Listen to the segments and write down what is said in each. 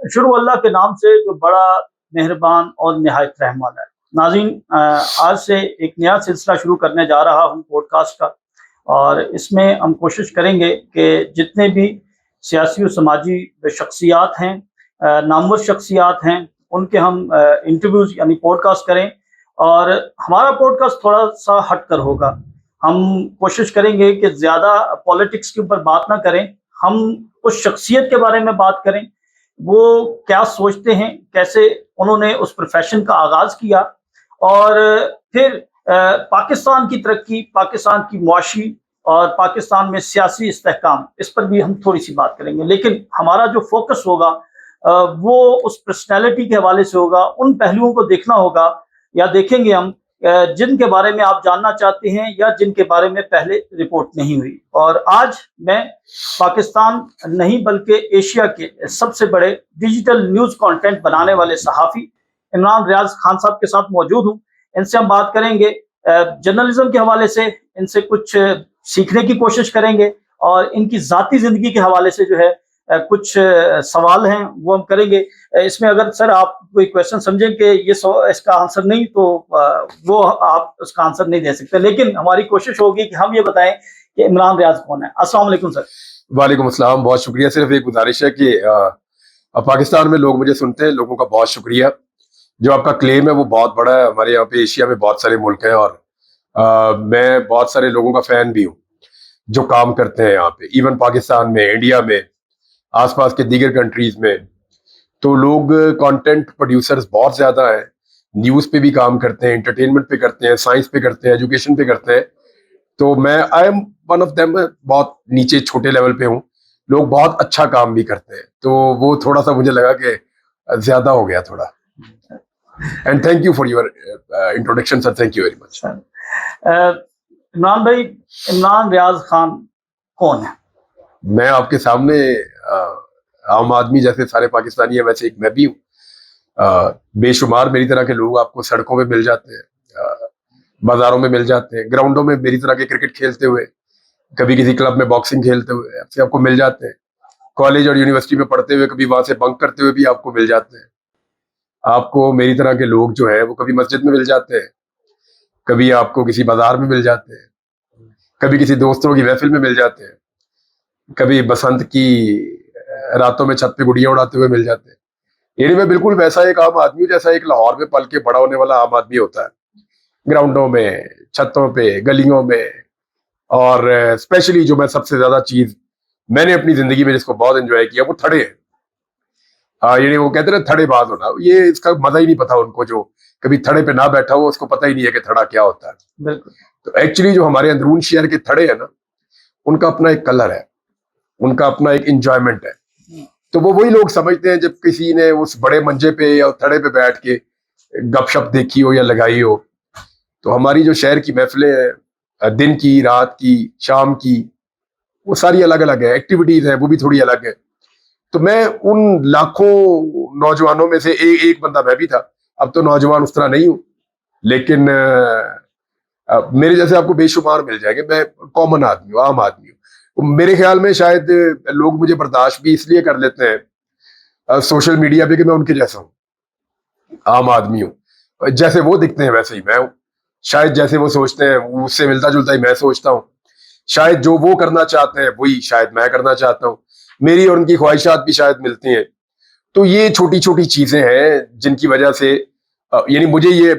शुरू अल्लाह के नाम से जो बड़ा मेहरबान और निहायत रहम वाला है। नाज़रीन, आज से एक नया सिलसिला शुरू करने जा रहा हूँ पॉडकास्ट का, और इसमें हम कोशिश करेंगे कि जितने भी सियासी और समाजी शख्सियात हैं, नामवर शख्सियात हैं, उनके हम इंटरव्यूज़ यानी पॉडकास्ट करें। और हमारा पॉडकास्ट थोड़ा-सा हटकर होगा। हम कोशिश करेंगे कि ज़्यादा पॉलिटिक्स के ऊपर बात ना करें, हम उस शख्सियत के बारे में बात करें, वो क्या सोचते हैं, कैसे उन्होंने उस प्रोफ़ेशन का आगाज़ किया, और फिर पाकिस्तान की तरक्की, पाकिस्तान की मुआशी और पाकिस्तान में सियासी इस्तेहकाम, इस पर भी हम थोड़ी-सी बात करेंगे। लेकिन हमारा जो फ़ोकस होगा वो उस पर्सनैलिटी के हवाले से होगा, उन पहलुओं को देखना होगा या देखेंगे हम जिनके बारे में आप जानना चाहते हैं या जिनके बारे में पहले रिपोर्ट नहीं हुई। और आज मैं पाकिस्तान नहीं बल्कि एशिया के सबसे बड़े डिजिटल न्यूज़ कंटेंट बनाने वाले सहाफ़ी इमरान रियाज खान साहब के साथ मौजूद हूँ। इनसे हम बात करेंगे जर्नलिज्म के हवाले से, इनसे कुछ सीखने की कोशिश करेंगे, और इनकी ज़ाती ज़िंदगी के हवाले से जो है कुछ सवाल हैं वो हम करेंगे। इसमें अगर सर आप कोई क्वेश्चन समझें कि ये इसका आंसर नहीं, तो वो आप उसका आंसर नहीं दे सकते, लेकिन हमारी कोशिश होगी कि हम ये बताएं कि इमरान रियाज कौन है। अस्सलाम वालेकुम सर। वालेकुम अस्सलाम, बहुत शुक्रिया। सिर्फ एक गुजारिश है कि पाकिस्तान में लोग मुझे सुनते हैं, लोगों का बहुत शुक्रिया। जो आपका क्लेम है वो बहुत बड़ा है। हमारे यहाँ पे एशिया में बहुत सारे मुल्क हैं, और मैं बहुत सारे लोगों का फैन भी हूँ जो काम करते हैं यहाँ पे, इवन पाकिस्तान में, इंडिया में, आसपास के दीगर कंट्रीज में। तो लोग कंटेंट प्रोड्यूसर्स बहुत ज्यादा हैं, न्यूज़ पे भी काम करते हैं, एंटरटेनमेंट पे करते हैं, साइंस पे करते हैं, एजुकेशन पे करते हैं। तो मैं I am one of them. बहुत नीचे छोटे लेवल पे हूँ। लोग बहुत अच्छा काम भी करते हैं, तो वो थोड़ा सा मुझे लगा कि ज्यादा हो गया थोड़ा। And thank you for your introduction sir, thank you very much. Imran भाई, इमरान रियाज खान कौन है? मैं आपके सामने आम आदमी जैसे सारे पाकिस्तानी है, वैसे एक मैं भी हूँ। बेशुमार मेरी तरह के लोग आपको सड़कों पे मिल जाते हैं, बाजारों में मिल जाते हैं, ग्राउंडों में मेरी तरह के क्रिकेट खेलते हुए, कभी किसी क्लब में बॉक्सिंग खेलते हुए आपसे आपको मिल जाते हैं। कॉलेज और यूनिवर्सिटी में पढ़ते हुए कभी वहां से बंक करते हुए भी आपको मिल जाते हैं। आपको मेरी तरह के लोग जो है वो कभी मस्जिद में मिल जाते हैं, कभी आपको किसी बाजार में मिल जाते हैं, कभी किसी दोस्तों की महफिल में मिल जाते हैं, कभी बसंत की रातों में छत पे गुड़ियां उड़ाते हुए मिल जाते हैं। यानी मैं बिल्कुल वैसा एक आम आदमी हूँ जैसा एक लाहौर में पल के बड़ा होने वाला आम आदमी होता है, ग्राउंडों में, छतों पे, गलियों में। और स्पेशली जो मैं सबसे ज्यादा चीज मैंने अपनी जिंदगी में जिसको बहुत एंजॉय किया वो थड़े है। यानी वो कहते हैं ना थड़े बाज होना, ये इसका मजा ही नहीं पता उनको, जो कभी थड़े पे ना बैठा हो उसको पता ही नहीं है कि थड़ा क्या होता है। बिल्कुल। तो एक्चुअली जो हमारे अंदरून शहर के थड़े है ना, उनका अपना एक कलर है, उनका अपना एक इंजॉयमेंट है। तो वो वही लोग समझते हैं जब किसी ने उस बड़े मंजे पे या थड़े पे बैठ के गपशप देखी हो या लगाई हो। तो हमारी जो शहर की महफिलें हैं, दिन की, रात की, शाम की, वो सारी अलग अलग है। एक्टिविटीज है वो भी थोड़ी अलग है। तो मैं उन लाखों नौजवानों में से एक बंदा मैं भी था। अब तो नौजवान उस तरह नहीं हूं, लेकिन मेरे जैसे आपको बेशुमार मिल जाएंगे। मैं कॉमन आदमी हूँ, आम आदमी हूँ। मेरे ख्याल में शायद लोग मुझे बर्दाश्त भी इसलिए कर लेते हैं सोशल मीडिया पे कि मैं उनके जैसा हूँ, आम आदमी हूँ। जैसे वो दिखते हैं वैसे ही मैं हूँ। शायद जैसे वो सोचते हैं उससे मिलता जुलता ही मैं सोचता हूँ। शायद जो वो करना चाहते हैं वही शायद मैं करना चाहता हूँ। मेरी और उनकी ख्वाहिशात भी शायद मिलती हैं। तो ये छोटी छोटी चीजें हैं जिनकी वजह से यानी मुझे ये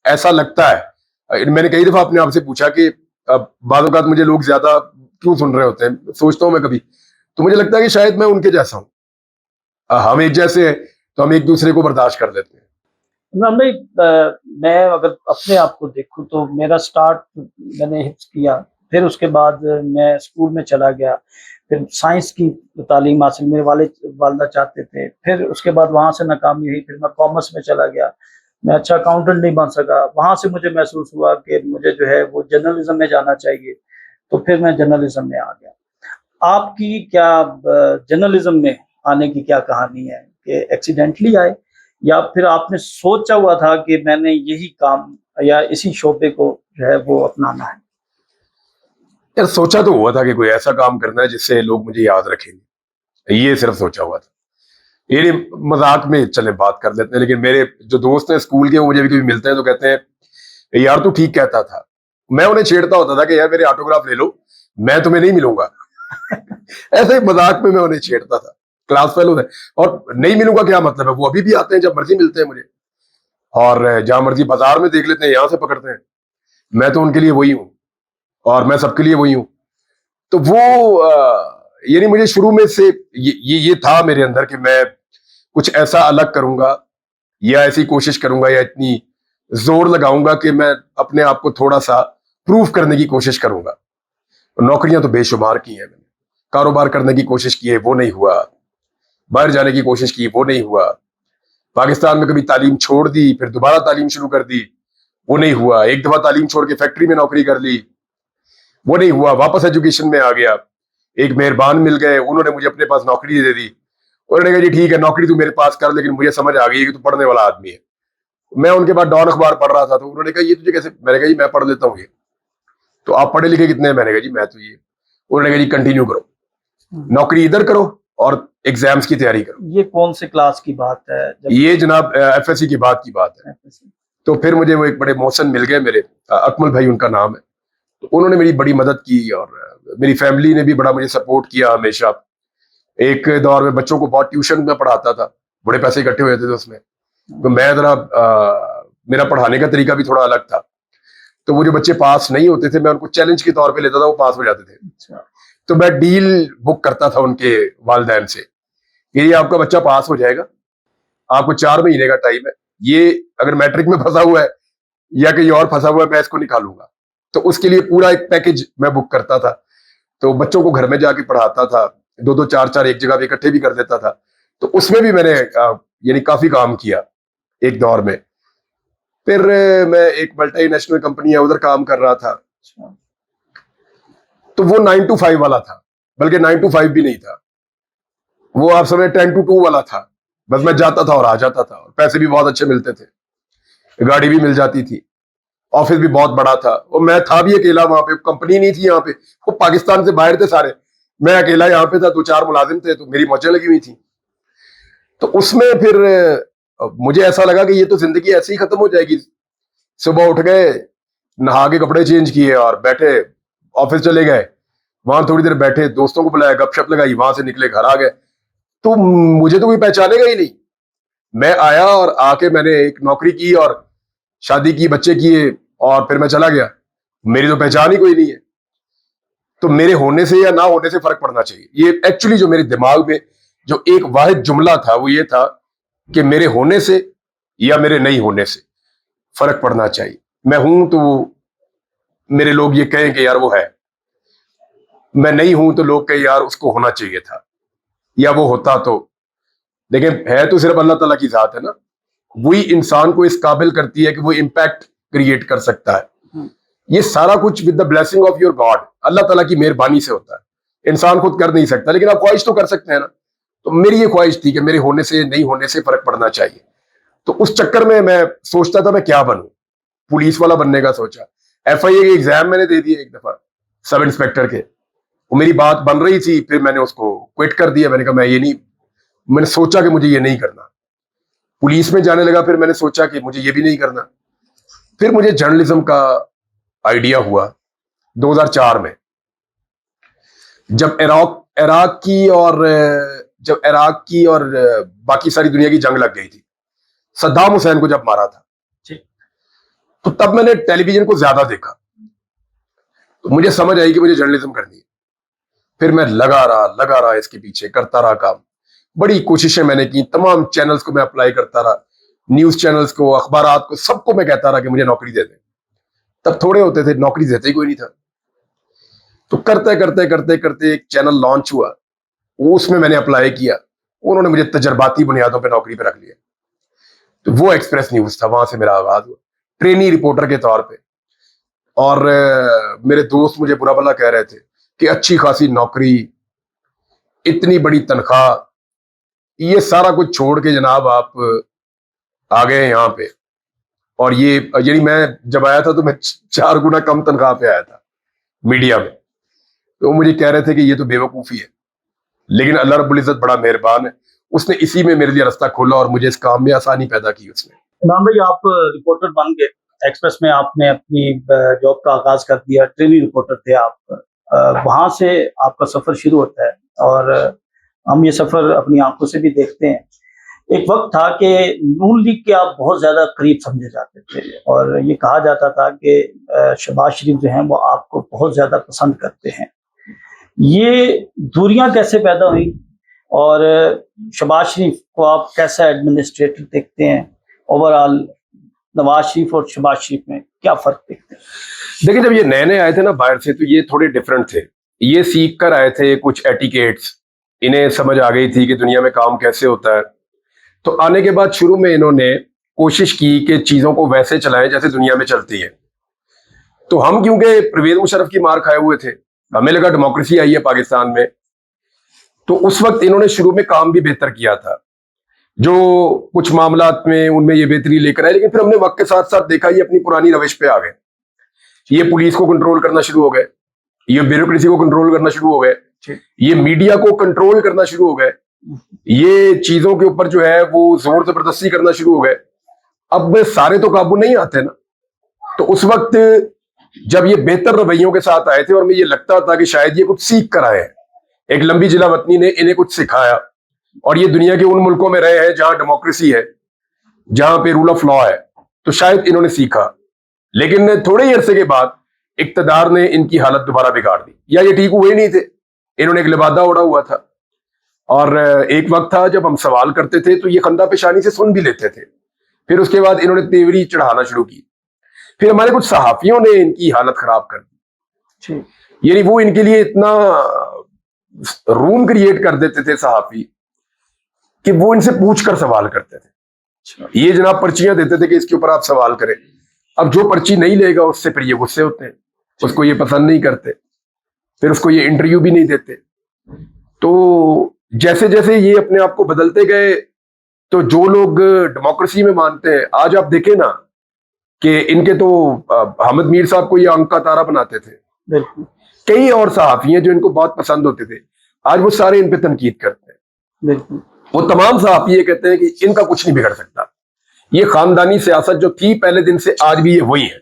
ऐसा लगता है। मैंने कई दफा अपने आप से पूछा कि बाद औक़ात मुझे लोग ज्यादा क्यों सुन रहे होते हैं, सोचता हूँ मैं कभी, तो मुझे लगता है कि शायद मैं उनके जैसा हूँ। हम एक जैसे हैं तो हम एक दूसरे को बर्दाश्त कर लेते हैं। इमरान भाई, मैं अगर अपने आप को देखूं तो मेरा स्टार्ट मैंने हिफ्ज़ किया, फिर उसके बाद मैं स्कूल में चला गया, फिर साइंस की तालीम हासिल मेरे वालिदा चाहते थे, फिर उसके बाद वहाँ से नाकामी हुई, फिर मैं कॉमर्स में चला गया। मैं अच्छा अकाउंटेंट नहीं बन सका, वहाँ से मुझे महसूस हुआ कि मुझे जो है वो जर्नलिज्म में जाना चाहिए, तो फिर मैं जर्नलिज्म में आ गया। आपकी क्या जर्नलिज्म में आने की क्या कहानी है, कि एक्सीडेंटली आए या फिर आपने सोचा हुआ था कि मैंने यही काम या इसी शोबे को जो है वो अपनाना है? यार सोचा तो हुआ था कि कोई ऐसा काम करना है जिससे लोग मुझे याद रखेंगे, ये सिर्फ सोचा हुआ था। ये नहीं, मजाक में चले बात कर लेते हैं, लेकिन मेरे जो दोस्त हैं स्कूल के वो मुझे भी कभी मिलते हैं तो कहते हैं यार तू ठीक कहता था। मैं उन्हें छेड़ता होता था कि यार मेरे ऑटोग्राफ ले लो, मैं तुम्हें नहीं मिलूंगा। ऐसे ही मजाक में मैं उन्हें छेड़ता था। क्लास फेलो है और नहीं मिलूंगा क्या मतलब है, वो अभी भी आते हैं, जब मर्जी मिलते हैं मुझे, और जहां मर्जी बाजार में देख लेते हैं, यहां से पकड़ते हैं। मैं तो उनके लिए वही हूँ और मैं सबके लिए वही हूँ। तो वो यानी मुझे शुरू में से ये था मेरे अंदर कि मैं कुछ ऐसा अलग करूंगा या ऐसी कोशिश करूंगा या इतनी जोर लगाऊंगा कि मैं अपने आप को थोड़ा सा प्रूव करने की कोशिश करूंगा। नौकरियां तो बेशुमार की हैं मैंने, कारोबार करने की कोशिश की है वो नहीं हुआ, बाहर जाने की कोशिश की वो नहीं हुआ, पाकिस्तान में कभी तालीम छोड़ दी फिर दोबारा तालीम शुरू कर दी वो नहीं हुआ, एक दफा तालीम छोड़ के फैक्ट्री में नौकरी कर ली वो नहीं हुआ, वापस एजुकेशन में आ गया। एक मेहरबान मिल गए, उन्होंने मुझे अपने पास नौकरी दे दी। उन्होंने कहा जी ठीक है नौकरी तू मेरे पास कर, लेकिन मुझे समझ आ गई है कि तू पढ़ने वाला आदमी है। मैं उनके बाद डॉन अखबार पढ़ रहा था तो उन्होंने कहा ये तुझे कैसे, मैंने कहा जी मैं पढ़ लेता हूँ ये। तो आप पढ़े लिखे कितने हैं, मैंने कहा जी मैं तो ये। उन्होंने कहा जी कंटिन्यू करो, नौकरी इधर करो और एग्जाम्स की तैयारी करो। ये कौन से क्लास की बात है? ये जनाब FSC की बात की बात है। तो फिर मुझे वो एक बड़े मोहसन मिल गए मेरे, अकमल भाई उनका नाम है। तो उन्होंने मेरी बड़ी मदद की और मेरी फैमिली ने भी बड़ा मुझे सपोर्ट किया हमेशा। एक दौर में बच्चों को बहुत ट्यूशन में पढ़ाता था, बड़े पैसे इकट्ठे हुए थे उसमें। तो मैं जरा मेरा पढ़ाने का तरीका भी थोड़ा अलग था, तो वो जो बच्चे पास नहीं होते थे मैं उनको चैलेंज के तौर पे लेता था, वो पास हो जाते थे। अच्छा। तो मैं डील बुक करता था उनके वालिदैन से, ये आपका बच्चा पास हो जाएगा, आपको 4 महीने का टाइम है, ये अगर मैट्रिक में फंसा हुआ है या कहीं और फंसा हुआ है मैं इसको निकालूंगा। तो उसके लिए पूरा एक पैकेज मैं बुक करता था। तो बच्चों को घर में जाके पढ़ाता था, 2-2 4-4 एक जगह पे इकट्ठे भी कर देता था। तो उसमें भी मैंने यानी काफी काम किया एक दौर में। फिर मैं एक मल्टीनेशनल कंपनी है उधर काम कर रहा था। तो वो 9 to 5 वाला था, बल्कि 9 to 5 भी नहीं था, वो आप समझे 10 to 2 वाला था। बस मैं जाता था और आ जाता था, और पैसे भी बहुत अच्छे मिलते थे, गाड़ी भी मिल जाती थी, ऑफिस भी बहुत बड़ा था। और मैं था भी अकेला वहां पे, कंपनी नहीं थी यहाँ पे, वो पाकिस्तान से बाहर थे सारे, मैं अकेला यहाँ पे था, 2-4 मुलाजिम थे, तो मेरी मौजें लगी हुई थी। तो उसमें फिर मुझे ऐसा लगा कि ये तो जिंदगी ऐसे ही खत्म हो जाएगी। सुबह उठ गए, नहा के कपड़े चेंज किए और बैठे, ऑफिस चले गए, वहां थोड़ी देर बैठे, दोस्तों को बुलाया, गपशप लगाई, वहां से निकले, घर आ गए। तो मुझे तो कोई पहचानेगा ही नहीं। मैं आया और आके मैंने एक नौकरी की और शादी की, बच्चे किए, और फिर मैं चला गया। मेरी तो पहचान ही कोई नहीं है। तो मेरे होने से या ना होने से फर्क पड़ना चाहिए, ये एक्चुअली जो मेरे दिमाग में जो एक वाहिद जुमला था वो ये था कि मेरे होने से या मेरे नहीं होने से फर्क पड़ना चाहिए। मैं हूं तो मेरे लोग ये कहें कि यार वो है, मैं नहीं हूं तो लोग कहें यार उसको होना चाहिए था, या वो होता तो। लेकिन है तो सिर्फ अल्लाह ताला की जात है ना, वही इंसान को इस काबिल करती है कि वो इम्पैक्ट क्रिएट कर सकता है। ये सारा कुछ with the blessing of your God, Allah Taala की मेहरबानी से होता है। इंसान खुद कर नहीं सकता, लेकिन आप ख्वाहिश तो कर सकते हैं ना। तो मेरी ये ख्वाहिश थी कि मेरे होने से नहीं होने से फर्क पड़ना चाहिए। तो उस चक्कर में मैं सोचता था मैं क्या बनूं, पुलिस वाला बनने का सोचा। FIA के एग्जाम मैंने दे दिए एक दफा, सब इंस्पेक्टर के, वो मेरी बात बन रही थी, फिर मैंने उसको क्विट कर दिया। मैंने कहा मैं ये नहीं, मैंने सोचा कि मुझे ये नहीं करना। पुलिस में जाने लगा, फिर मैंने सोचा कि मुझे ये भी नहीं करना। फिर मुझे जर्नलिज्म का आइडिया हुआ 2004 में, जब इराक की और बाकी सारी दुनिया की जंग लग गई थी, सद्दाम हुसैन को जब मारा था, तो तब मैंने टेलीविजन को ज्यादा देखा, तो मुझे समझ आई कि मुझे जर्नलिज्म करनी है। फिर मैं लगा रहा इसके पीछे, करता रहा काम, बड़ी कोशिशें मैंने की, तमाम चैनल्स को मैं अप्लाई करता रहा, न्यूज चैनल्स को, अखबारात को, सबको मैं कहता रहा कि मुझे नौकरी दे दें। तब थोड़े होते थे, नौकरी देते ही कोई नहीं था। तो करते करते करते करते एक चैनल लॉन्च हुआ, उसमें मैंने अप्लाई किया, उन्होंने मुझे तजर्बाती बुनियादों पर नौकरी पर रख लिया। तो वो एक्सप्रेस न्यूज था, वहां से मेरा आगाज हुआ ट्रेनी रिपोर्टर के तौर पे। और मेरे दोस्त मुझे बुरा भला कह रहे थे कि अच्छी खासी नौकरी, इतनी बड़ी तनख्वाह, ये सारा कुछ छोड़ के जनाब आप आ गए यहाँ पे। और ये यानी मैं जब आया था तो मैं 4 गुना कम तनख्वाह पे आया था मीडिया में। तो मुझे कह रहे थे कि ये तो बेवकूफी है, लेकिन अल्लाह रब्बुल इज्जत बड़ा मेहरबान है, उसने इसी में मेरे लिए रास्ता खोला और मुझे इस काम में आसानी पैदा की उसने। इमरान भाई, आप रिपोर्टर बन गए, एक्सप्रेस में आपने अपनी जॉब का आगाज कर दिया, ट्रेनिंग रिपोर्टर थे आप। वहां से आपका सफर शुरू होता है और हम ये सफर अपनी आंखों से भी देखते हैं। एक वक्त था कि नून लीग के आप बहुत ज्यादा करीब समझे जाते थे और ये कहा जाता था कि शहबाज शरीफ जो हैं वो आपको बहुत ज्यादा पसंद करते हैं। ये दूरियां कैसे पैदा हुई और शहबाज शरीफ को आप कैसा एडमिनिस्ट्रेटर देखते हैं? ओवरऑल नवाज शरीफ और शहबाज शरीफ में क्या फर्क देखते हैं? देखिए, जब ये नए नए आए थे ना बाहर से, तो ये थोड़े डिफरेंट थे। ये सीख कर आए थे कुछ एटिकेट्स, इन्हें समझ आ गई थी कि दुनिया में काम कैसे होता है। तो आने के बाद शुरू में इन्होंने कोशिश की कि चीजों को वैसे चलाएं जैसे दुनिया में चलती है। तो हम क्योंकि परवेज मुशर्रफ की मार खाए हुए थे, हमें लगा डेमोक्रेसी आई है पाकिस्तान में, तो उस वक्त इन्होंने शुरू में काम भी बेहतर किया था। जो कुछ मामलात में उनमें ये बेहतरी लेकर आए, लेकिन फिर हमने वक्त के साथ साथ देखा ये अपनी पुरानी रविश पे आ गए। ये पुलिस को कंट्रोल करना शुरू हो गए, ये ब्यूरोक्रेसी को कंट्रोल करना शुरू हो गए, ये मीडिया को कंट्रोल करना शुरू हो गए, ये चीजों के ऊपर जो है वो जोर जबरदस्ती करना शुरू हो गए। अब सारे तो काबू नहीं आते ना। तो उस वक्त जब ये बेहतर रवैयों के साथ आए थे और मुझे ये लगता था कि शायद ये कुछ सीख कर आए हैं, एक लंबी जिला वतनी ने इन्हें कुछ सिखाया और ये दुनिया के उन मुल्कों में रहे हैं जहां डेमोक्रेसी है, जहां पे रूल ऑफ लॉ है, तो शायद इन्होंने सीखा। लेकिन थोड़े ही अरसे के बाद इक्तदार ने इनकी हालत दोबारा बिगाड़ दी, या ये ठीक हुए नहीं थे, इन्होंने एक लिबादा ओढ़ा हुआ था। और एक वक्त था जब हम सवाल करते थे तो ये खंदा पेशानी से सुन भी लेते थे। फिर उसके बाद इन्होंने तेवरी चढ़ाना शुरू की। फिर हमारे कुछ सहाफियों ने इनकी हालत खराब कर दी, यानी वो इनके लिए इतना रूम क्रिएट कर देते थे सहाफी कि वो इनसे पूछकर सवाल करते थे। ये जनाब पर्चियां देते थे कि इसके ऊपर आप सवाल करें। अब जो पर्ची नहीं लेगा उससे फिर ये गुस्से होते हैं, उसको ये पसंद नहीं करते, फिर उसको ये इंटरव्यू भी नहीं देते। तो जैसे जैसे ये अपने आप को बदलते गए, तो जो लोग डेमोक्रेसी में मानते हैं, आज आप देखें ना कि इनके तो हामिद मीर साहब को ये अंक का तारा बनाते थे, कई और सहाफी हैं जो इनको बहुत पसंद होते थे, आज वो सारे इन पे तनकीद करते हैं। वो तमाम सहाफी ये कहते हैं कि इनका कुछ नहीं बिगड़ सकता, ये खानदानी सियासत जो थी पहले दिन से आज भी ये वही है।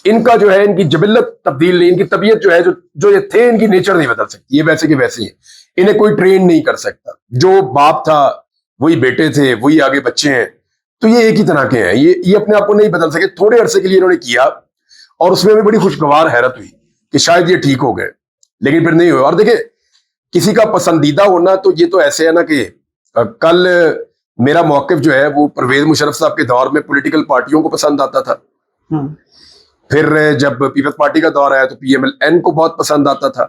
इनका जो है, इनकी जबिल्लत तब्दील नहीं, इनकी तबीयत जो है, जो ये थे, इनकी नेचर नहीं बदल सकती, ये वैसे के वैसे ही है। इन्हें कोई ट्रेन नहीं कर सकता, जो बाप था वही बेटे थे, वही आगे बच्चे हैं, तो ये एक ही तरह के हैं। ये अपने आप को नहीं बदल सके। थोड़े अरसे के लिए इन्होंने किया और उसमें हमें बड़ी खुशगवार हैरत हुई कि शायद ये ठीक हो गए, लेकिन फिर नहीं हुए। और देखिए, किसी का पसंदीदा होना तो ये तो ऐसे है ना कि कल मेरा मौकिफ जो है वो परवेज मुशर्रफ साहब के दौर में पॉलिटिकल पार्टियों को पसंद आता था, फिर जब पीपल्स पार्टी का दौर आया तो पीएमएलएन को बहुत पसंद आता था,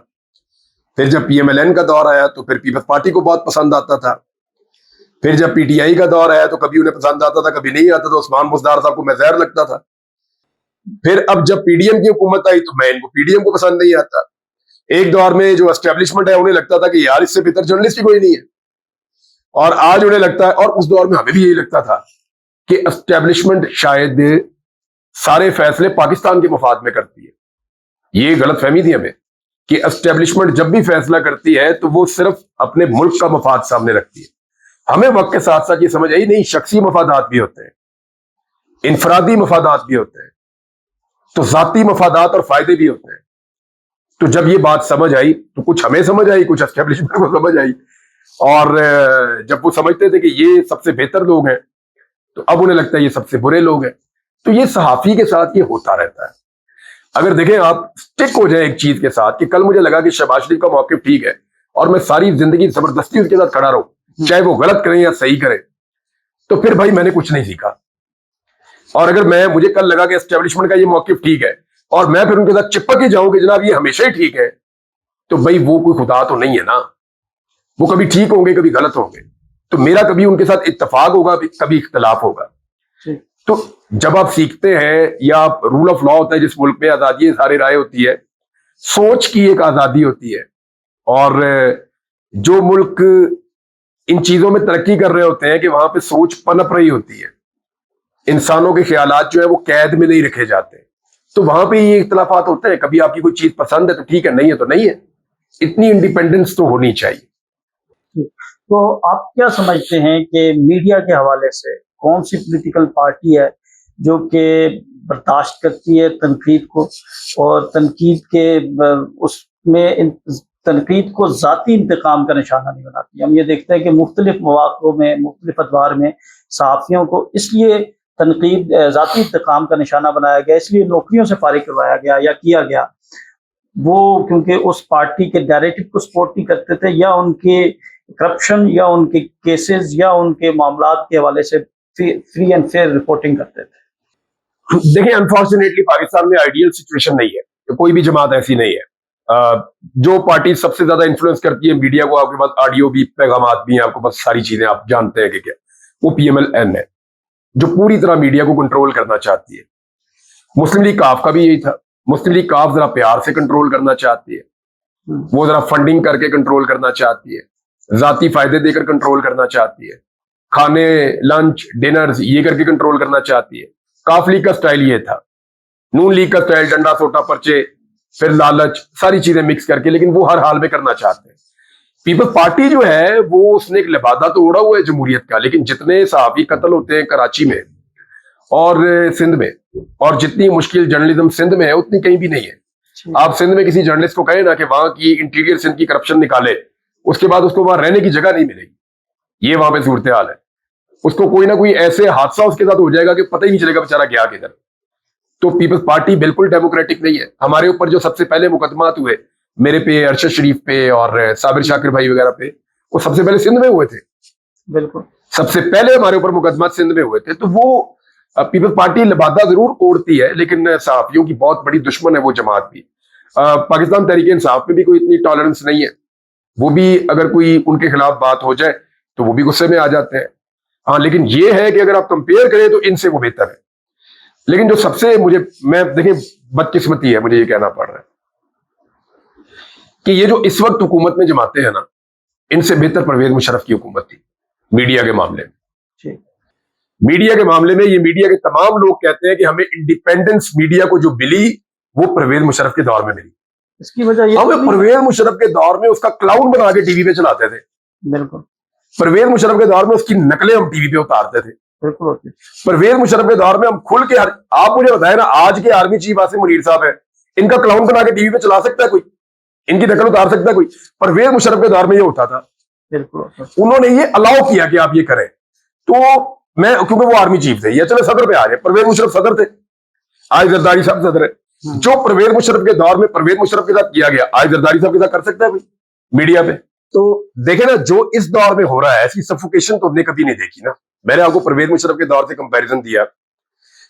फिर जब पीएमएलएन का दौर आया तो फिर पीपल्स पार्टी को बहुत पसंद आता था, फिर जब पीटीआई का दौर आया तो कभी उन्हें पसंद आता था, कभी नहीं आता था। उस्मान बुज़दार साहब को मैं जहर लगता था। फिर अब जब पीडीएम की हुकूमत आई तो मैं इनको पीडीएम को पसंद नहीं आता। एक दौर में जो एस्टेब्लिशमेंट है उन्हें लगता था कि यार इससे बेहतर जर्नलिस्ट ही कोई नहीं है, और आज उन्हें लगता है, और उस दौर में हमें भी यही लगता था कि एस्टेब्लिशमेंट शायद सारे फैसले पाकिस्तान के मफाद में करती है। ये गलत फहमी थी हमें कि एस्टेब्लिशमेंट जब भी फैसला करती है तो वो सिर्फ अपने मुल्क का मफाद सामने रखती है। हमें वक्त के साथ साथ ये समझ आई नहीं, शख्सी मफादात भी होते हैं, इनफरादी मफादात भी होते हैं, तो जाती मफादात और फायदे भी होते हैं। तो जब ये बात समझ आई तो कुछ हमें समझ आई, कुछ एस्टेब्लिशमेंट को समझ आई, और जब वो समझते थे कि ये सबसे बेहतर लोग हैं तो अब उन्हें लगता है ये सबसे बुरे लोग हैं। तो ये सहाफी के साथ ये होता रहता है। अगर देखें आप, स्टिक हो जाए एक चीज के साथ कि कल मुझे लगा कि शहबाज शरीफ का मौकिफ ठीक है और मैं सारी जिंदगी जबरदस्ती उसके साथ खड़ा रहूं, चाहे वो गलत करें या सही करें, तो फिर भाई मैंने कुछ नहीं सीखा। और अगर मुझे कल लगा कि एस्टेब्लिशमेंट का ये मौकिफ ठीक है और मैं फिर उनके साथ चिपक ही जाऊं कि जनाब ये हमेशा ही ठीक है, तो भाई वो कोई खुदा तो नहीं है ना। वो कभी ठीक होंगे, कभी गलत होंगे। तो मेरा कभी उनके साथ इत्तेफाक होगा, कभी इख्तलाफ होगा। तो जब आप सीखते हैं, या आप रूल ऑफ लॉ होता है जिस मुल्क में, आजादी सारी राय होती है, सोच की एक आजादी होती है, और जो मुल्क इन चीजों में तरक्की कर रहे होते हैं कि वहां पे सोच पनप रही होती है, इंसानों के ख्यालात जो है वो कैद में नहीं रखे जाते, तो वहां पे ये इख्तलाफात होते हैं। कभी आपकी कोई चीज पसंद है तो ठीक है, नहीं है तो नहीं है। इतनी इंडिपेंडेंस तो होनी चाहिए। तो आप क्या समझते हैं कि मीडिया के हवाले से कौन सी पॉलिटिकल पार्टी है जो कि बर्दाश्त करती है तनकीद को, और तनकीद के उसमें तनकीद को ज़ाती इंतकाम का निशाना नहीं बनाती? हम ये देखते हैं कि मुख्तलिफ मौक़ों में, मुख्तलिफ अदवार में सहाफ़ियों को इसलिए तनकीद ज़ाती इंतकाम का निशाना बनाया गया, इसलिए नौकरियों से फ़ारिग करवाया गया या किया गया, वो क्योंकि उस पार्टी के नैरेटिव को सपोर्ट नहीं करते थे, या उनके करप्शन या उनके केसेस या उनके मामलात के हवाले से फ्री एंड फेयर रिपोर्टिंग करते थे। देखिए, अनफॉर्चुनेटली पाकिस्तान में आइडियल सिचुएशन नहीं है, तो कोई भी जमात ऐसी नहीं है। जो पार्टी सबसे ज्यादा इन्फ्लुएंस करती है मीडिया को, आपके पास ऑडियो भी, पैगामात भी हैं, आपके पास सारी चीजें आप जानते हैं कि क्या, वो PMLN है, जो पूरी तरह मीडिया को कंट्रोल करना चाहती है। मुस्लिम लीग काफ का भी यही था। मुस्लिम लीग काफ जरा प्यार से कंट्रोल करना चाहती है, वो जरा फंडिंग करके कंट्रोल करना चाहती है, जाती फायदे देकर कंट्रोल करना चाहती है, खाने, लंच, डिनर्स ये करके कंट्रोल करना चाहती है। काफ लीग का स्टाइल ये था। नून लीग का स्टाइल डंडा सोटा पर्चे, फिर लालच, सारी चीजें मिक्स करके, लेकिन वो हर हाल में करना चाहते हैं। पीपल्स पार्टी जो है वो उसने एक लिबादा तो ओढ़ा हुआ है जमहूरियत का, लेकिन जितने सहाफी कत्ल होते हैं कराची में और सिंध में, और जितनी मुश्किल जर्नलिज्म सिंध में है उतनी कहीं भी नहीं है। आप सिंध में किसी जर्नलिस्ट को कहें ना कि वहां की इंटीरियर सिंध की करप्शन निकाले, उसके बाद उसको वहां रहने की जगह नहीं मिलेगी। ये वहां पे सूरत हाल है। उसको कोई ना कोई ऐसे हादसा उसके साथ हो जाएगा कि पता ही नहीं चलेगा बेचारा गया किधर। तो पीपल्स पार्टी बिल्कुल डेमोक्रेटिक नहीं है। हमारे ऊपर जो सबसे पहले मुकदमात हुए, मेरे पे, अरशद शरीफ पे और साबिर शाकिर भाई वगैरह पे, वो सबसे पहले सिंध में हुए थे। बिल्कुल, सबसे पहले हमारे ऊपर मुकदमा सिंध में हुए थे। तो वो पीपल्स पार्टी लिबादा जरूर ओढ़ती है, लेकिन सहाफियों की बहुत बड़ी दुश्मन है वो जमात भी। पाकिस्तान तहरीक इंसाफ में भी कोई इतनी टॉलरेंस नहीं है। वो भी अगर कोई उनके खिलाफ बात हो जाए तो वो भी गुस्से में आ जाते हैं। हाँ, लेकिन ये है कि अगर आप कंपेयर करें तो इनसे वो बेहतर है। लेकिन जो सबसे मैं देखिए बदकिस्मती है, मुझे ये कहना पड़ रहा है कि ये जो इस वक्त हुकूमत में जमाते हैं ना, इनसे बेहतर परवेज मुशर्रफ की हुकूमत थी मीडिया के मामले में। मीडिया के मामले में ये मीडिया के तमाम लोग कहते हैं कि हमें इंडिपेंडेंस मीडिया को जो मिली वो परवेज मुशर्रफ के दौर में मिली। इसकी वजह ये हमें परवेज मुशर्रफ के दौर में उसका क्लाउन बना के टीवी पे चलाते थे। बिल्कुल, परवेज मुशर्रफ के दौर में उसकी नकलें हम टीवी पे उतारते थे। बिल्कुल होती। परवेज मुशर्रफ के दौर में हम खुल के आप मुझे बताएं ना, आज के आर्मी चीफ आसिम मुनीर साहब है, इनका क्लाउन बना के टीवी पे चला सकता है कोई? इनकी नकल उतार सकता है कोई? परवेज मुशर्रफ के दौर में ये होता था। बिल्कुल, उन्होंने ये अलाउ किया कि आप ये करें। तो मैं, क्योंकि वो आर्मी चीफ थे, ये चले सदर पे आ रहे, परवेज मुशर्रफ सदर थे, आज जरदारी साहब सदर है। जो परवेज मुशर्रफ के दौर में परवेज मुशर्रफ के साथ किया गया, आज जरदारी साहब के साथ कर सकता है कोई मीडिया पे? तो देखे ना, जो इस दौर में हो रहा है, ऐसी सफोकेशन तो हमने कभी नहीं देखी ना। मैंने आपको परवेज मुशर्रफ के दौर से कंपैरिजन दिया,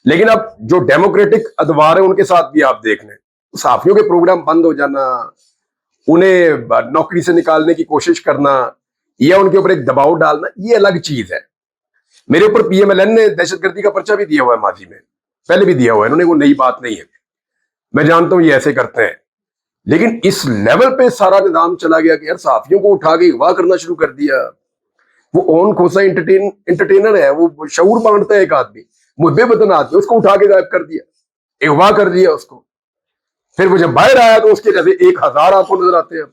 लेकिन अब जो डेमोक्रेटिक अदवार है उनके साथ भी आप देख लें, सहाफियों के प्रोग्राम बंद हो जाना, उन्हें नौकरी से निकालने की कोशिश करना या उनके ऊपर एक दबाव डालना, ये अलग चीज है। मेरे ऊपर PMLN ने दहशतगर्दी का पर्चा भी दिया हुआ है, माजी में पहले भी दिया हुआ है इन्होंने, वो नई बात नहीं है। मैं जानता हूं ये ऐसे करते हैं, लेकिन इस लेवल पे सारा निजाम चला गया कि यार सहाफियों को उठा के अगवा करना शुरू कर दिया। वो ओन खोसा एंटरटेनर है, वो शऊर बांटता है एक आदमी, मुद्दे बदन आदमी, उसको उठा के गायब कर दिया, अगवा कर दिया उसको। फिर वो जब बाहर आया तो उसके जैसे 1000 आपको नजर आते हैं।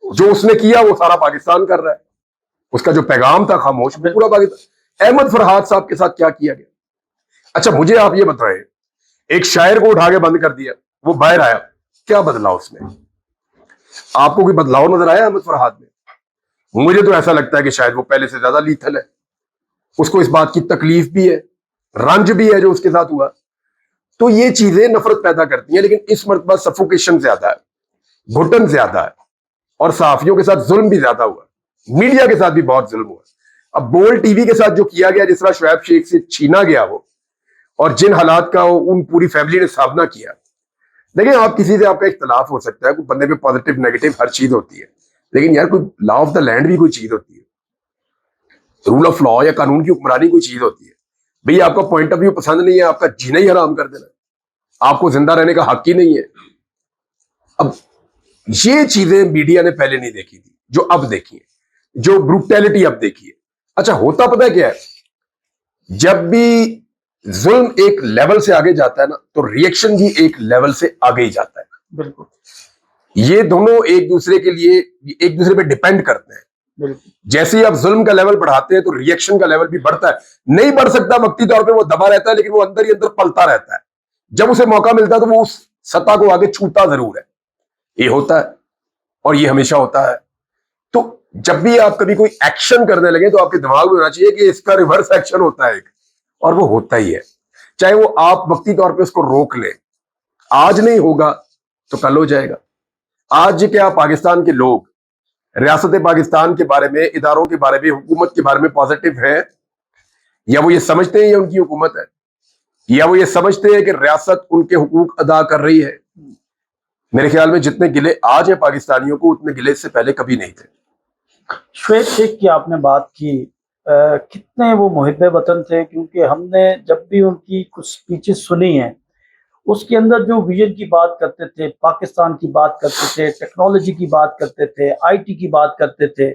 जो उसने किया वो सारा पाकिस्तान कर रहा है। उसका जो पैगाम था खामोश, पूरा पाकिस्तान। अहमद फरहाद साहब के साथ क्या किया गया? अच्छा मुझे आप ये बताएं, एक शायर को उठा के बंद कर दिया, वो बाहर आया, क्या बदला उसमें? आपको कोई बदलाव नजर आया अहमद फरहाद में? मुझे तो ऐसा लगता है कि शायद वो पहले से ज्यादा लीथल है। उसको इस बात की तकलीफ भी है, रंज भी है जो उसके साथ हुआ। तो ये चीजें नफरत पैदा करती हैं, लेकिन इस मर्तबा सफोकेशन ज्यादा है, घुटन ज्यादा है, और सहाफियों के साथ जुल्म भी ज्यादा हुआ, मीडिया के साथ भी बहुत जुल्म हुआ। अब बोल टीवी के साथ जो किया गया, जिस तरह शुएब शेख से छीना गया वो, और जिन हालात का उन पूरी फैमिली ने सामना किया। देखिए, आप किसी से आपका इख्तलाफ हो सकता है, कोई बंदे पे पॉजिटिव नेगेटिव हर चीज होती है, लेकिन यार कोई लॉ ऑफ द लैंड भी कोई चीज होती है, रूल ऑफ लॉ या कानून की हुक्मरानी कोई चीज होती है। भाई आपका पॉइंट ऑफ व्यू पसंद नहीं है, आपका जीना ही हराम कर देना, आपको जिंदा रहने का हक ही नहीं है। अब ये चीजें मीडिया ने पहले नहीं देखी थी, जो अब देखी है, जो ब्रूटैलिटी अब देखी है। अच्छा होता पता है क्या है, जब भी जुल्म एक लेवल से आगे जाता है ना, तो रिएक्शन भी एक लेवल से आगे ही जाता है। बिल्कुल, ये दोनों एक दूसरे के लिए, एक दूसरे पे डिपेंड करते हैं। बिल्कुल। जैसे ही आप जुल्म का लेवल बढ़ाते हैं तो रिएक्शन का लेवल भी बढ़ता है। नहीं बढ़ सकता वक्ती तौर पे, वो दबा रहता है, लेकिन वो अंदर ही अंदर पलता रहता है। जब उसे मौका मिलता है तो वो उस सत्ता को आगे छूता जरूर है। ये होता है और ये हमेशा होता है। तो जब भी आप कभी कोई एक्शन करने लगे तो आपके दिमाग में होना चाहिए कि इसका रिवर्स एक्शन होता है एक, और वो होता ही है। चाहे वो आप वक्ती तौर पे उसको रोक ले, आज नहीं होगा तो कल हो जाएगा। आज क्या पाकिस्तान के लोग रियासत पाकिस्तान के बारे में, इदारों के बारे में, हुकूमत के बारे में पॉजिटिव है, या वो ये समझते हैं ये उनकी हुकूमत है, या वो ये समझते हैं कि रियासत उनके हुकूक अदा कर रही है? मेरे ख्याल में जितने गिले आज है पाकिस्तानियों को, उतने गिले इससे पहले कभी नहीं थे। शुएब शेख की आपने बात की, कितने वो मुहिब्बे वतन थे, क्योंकि हमने जब भी उनकी कुछ स्पीचेस सुनी हैं उसके अंदर जो विजन की बात करते थे, पाकिस्तान की बात करते थे, टेक्नोलॉजी की बात करते थे, आईटी की बात करते थे,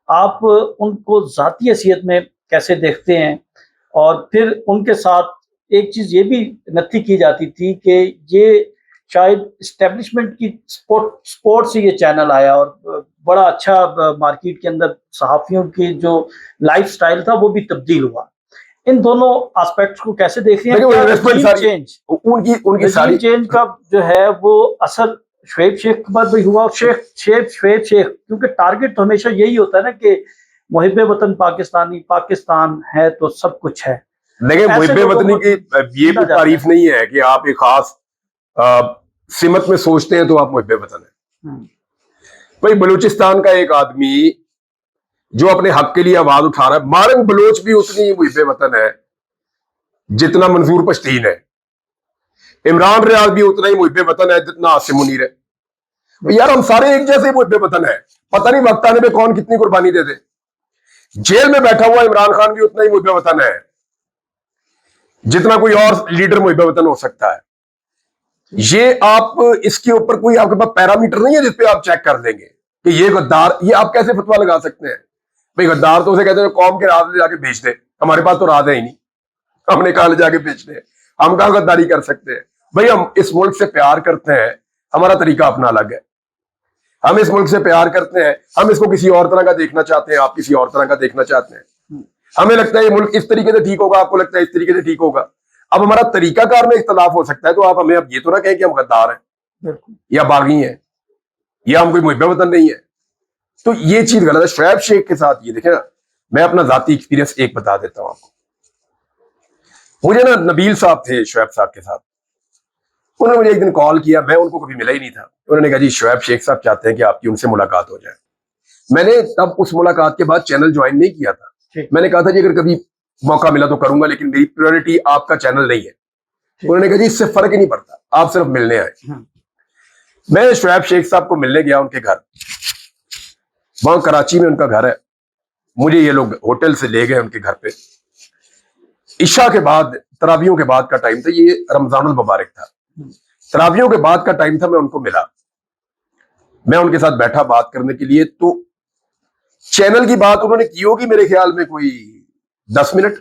आप उनको ज़ाती हैसियत में कैसे देखते हैं? और फिर उनके साथ एक चीज़ ये भी नत्थी की जाती थी कि ये शायद इस्टेब्लिशमेंट की स्पोर्ट से ये चैनल आया, और बड़ा अच्छा मार्केट के अंदर सहाफ़ियों की जो लाइफ़स्टाइल था वो भी तब्दील हुआ। इन दोनों एस्पेक्ट्स को कैसे देख रहे हैं? देखिए, क्या इन्वेस्टमेंट regime सारी चेंज उनकी सारी regime चेंज का जो है वो असर शुएब शेख पर भी हुआ? शुएब शेख, क्योंकि टारगेट तो हमेशा यही होता है ना कि मुहिब्बे वतन पाकिस्तानी, पाकिस्तान है तो सब कुछ है। देखिए, ऐसे मुहिब्बे लोगों वतनी को की ये सुना कोई जाता तारीफ है। नहीं है कि आप एक खास सिमत में सोचते हैं तो आप मुहिब्बे वतन है। हम्म, भाई, बलूचिस्तान का एक आदमी जो अपने हक के लिए आवाज उठा रहा है, मारंग बलोच भी उतनी ही मुहिब्बे वतन है जितना मंजूर पश्तीन है। इमरान रियाज भी उतना ही मुहिब्बे वतन है जितना आसिम मुनीर है। यार, हम सारे एक जैसे मुहिब्बे वतन है। पता नहीं वक्त आने में कौन कितनी कुर्बानी दे दे। जेल में बैठा हुआ इमरान खान भी उतना ही मुहिब्बे वतन है जितना कोई और लीडर मुहिब्बे वतन हो सकता है। ये आप इसके ऊपर कोई आपके पास पैरामीटर नहीं है जिसपे आप चेक कर देंगे कि ये गद्दार, ये आप कैसे फतवा लगा सकते हैं? भाई, गद्दार तो उसे कहते हैं कौम के राज ले जाके बेच दे। हमारे पास तो राज है ही नहीं, हमने कहा ले जाके बेचने हैं? हम कहां गद्दारी कर सकते हैं? भाई, हम इस मुल्क से प्यार करते हैं, हमारा तरीका अपना अलग है। हम इस मुल्क से प्यार करते हैं, हम इसको किसी और तरह का देखना चाहते हैं, आप किसी और तरह का देखना चाहते हैं। हमें लगता है ये मुल्क इस तरीके से ठीक होगा, आपको लगता है इस तरीके से ठीक होगा। अब हमारा तरीकाकार में इख्तलाफ हो सकता है, तो आप हमें अब ये तो ना कहें कि हम गद्दार हैं या बागी हैं या हम कोई मुहिब्बे वतन नहीं है। तो ये चीज गलत है। शुएब शेख के साथ ये देखे ना, मैं अपना जाती एक्सपीरियंस एक बता देता हूं आपको। मुझे ना नबील साहब थे शुएब साहब के साथ, उन्होंने मुझे एक दिन कॉल किया, मैं उनको कभी मिला ही नहीं था। उन्होंने कहा जी शुएब शेख साहब चाहते हैं कि आपकी उनसे मुलाकात हो जाए। मैंने तब उस मुलाकात के बाद चैनल ज्वाइन नहीं किया था। मैंने कहा था जी अगर कभी मौका मिला तो करूंगा, लेकिन मेरी प्रायोरिटी आपका चैनल नहीं है। उन्होंने कहा जी इससे फर्क ही नहीं पड़ता, आप सिर्फ मिलने आए। मैं शुएब शेख साहब को मिलने गया उनके घर, वहां कराची में उनका घर है। मुझे ये लोग होटल से ले गए उनके घर पे। इशा के बाद, तरावियों के बाद का टाइम था, ये रमजानुल मुबारक था। तरावियों के बाद का टाइम था, मैं उनको मिला, मैं उनके साथ बैठा बात करने के लिए। तो चैनल की बात उन्होंने की होगी मेरे ख्याल में कोई 10 मिनट,